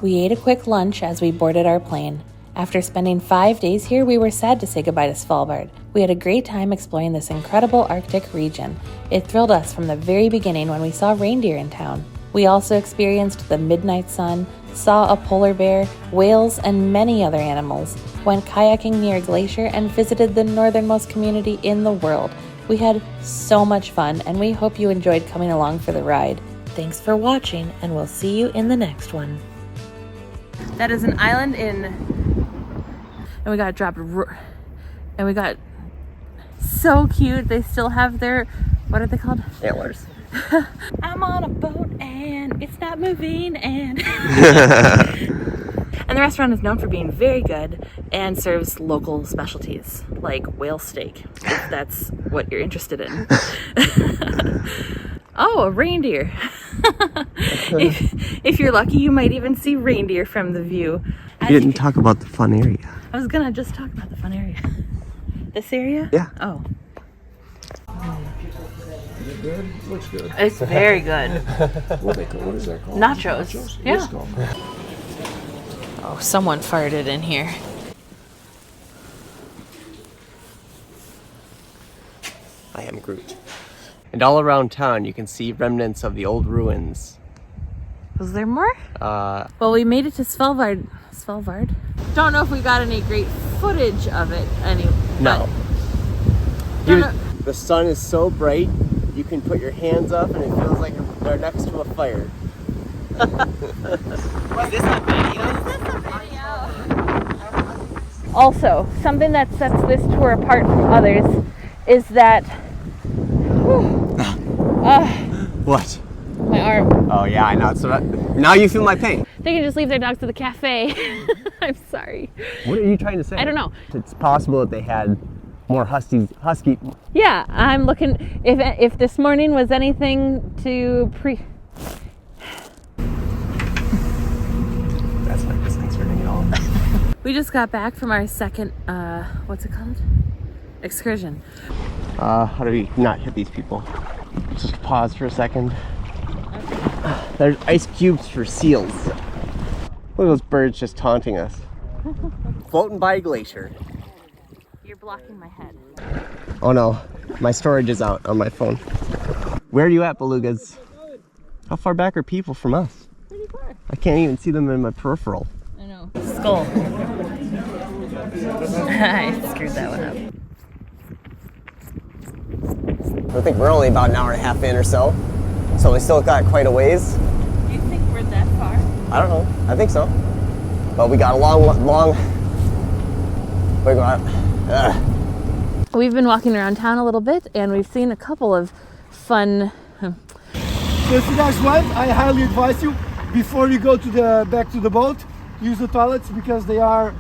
We ate a quick lunch as we boarded our plane. After spending 5 days here, we were sad to say goodbye to Svalbard. We had a great time exploring this incredible Arctic region. It thrilled us from the very beginning when we saw reindeer in town. We also experienced the midnight sun, saw a polar bear, whales, and many other animals, went kayaking near a glacier, and visited the northernmost community in the world. We had so much fun, and we hope you enjoyed coming along for the ride. Thanks for watching, and we'll see you in the next one. That is an island and we got dropped, and we got so cute. They still have their, what are they called? Antlers. I'm on a boat and it's not moving, and and the restaurant is known for being very good and serves local specialties like whale steak, if that's what you're interested in. Oh, a reindeer. if you're lucky, you might even see reindeer from the view. You didn't talk about the fun area. I was gonna just talk about the fun area. This area? Yeah. Oh. Is it good? Looks good. It's very good. What is that called? Nachos. Yeah. Yes, called. Oh, someone farted in here. I am Groot. And all around town you can see remnants of the old ruins. Was there more? Well, we made it to Svalbard. Don't know if we got any great footage of it. No. Don't know. The sun is so bright, you can put your hands up and it feels like they're next to a fire. Was this a video? Also, something that sets this tour apart from others is that What? my arm. Oh yeah, I know. So now you feel my pain. They can just leave their dogs to the cafe. I'm sorry. What are you trying to say? I don't know. It's possible that they had more husky. Yeah, I'm looking. If this morning was anything to That's not disconcerting at all. We just got back from our second, what's it called? Excursion. How do we not hit these people? Just pause for a second. There's ice cubes for seals. Look at those birds just taunting us. Floating by a glacier. You're blocking my head. Oh no, my storage is out on my phone. Where are you at, belugas? How far back are people from us? Pretty far. I can't even see them in my peripheral. I know. Skull. I screwed that one up. I think we're only about an hour and a half in or so. So we still got quite a ways. Do you think we're that far? I don't know, I think so. But we got a long, We've been walking around town a little bit and we've seen a couple of fun. So if you guys want, I highly advise you, before you go to back to the boat, use the toilets because they are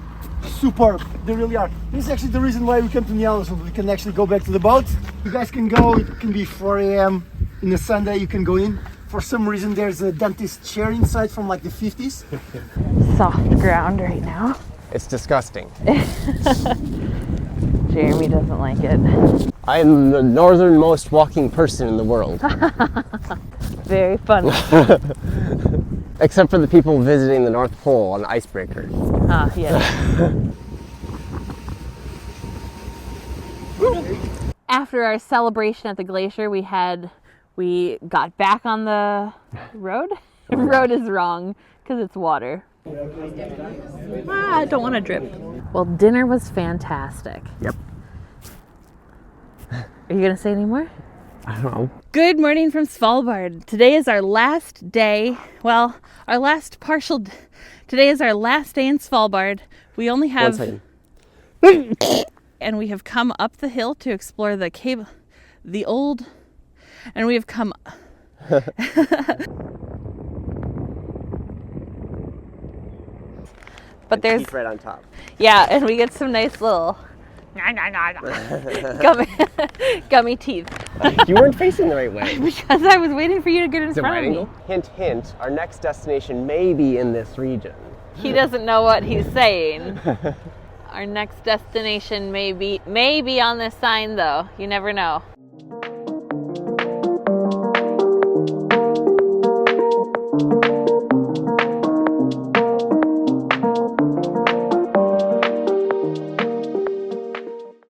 superb. They really are. This is actually the reason why we come to Ålesund. We can actually go back to the boat. You guys can go, it can be 4 a.m. in a Sunday, you can go in. For some reason there's a dentist chair inside from like the 50s. Soft ground right now. It's disgusting. Jeremy doesn't like it. I am the northernmost walking person in the world. Very fun. Except for the people visiting the North Pole on the icebreaker. Ah, yes. After our celebration at the glacier, we got back on the road. Road is wrong because it's water. I don't want to drip. Well, dinner was fantastic. Yep. Are you going to say any more? I don't know. Good morning from Svalbard. Today is our last day. Well, our last partial. Today is our last day in Svalbard. We only have. 1 second. And we have come up the hill to explore the cave, the old. And we have come. But there's teeth right on top. Yeah, and we get some nice little gummy teeth. You weren't facing the right way. Because I was waiting for you to get in Is it front right of me. angle? Hint, hint. Our next destination may be in this region. He doesn't know what he's saying. Our next destination may be on this sign, though. You never know.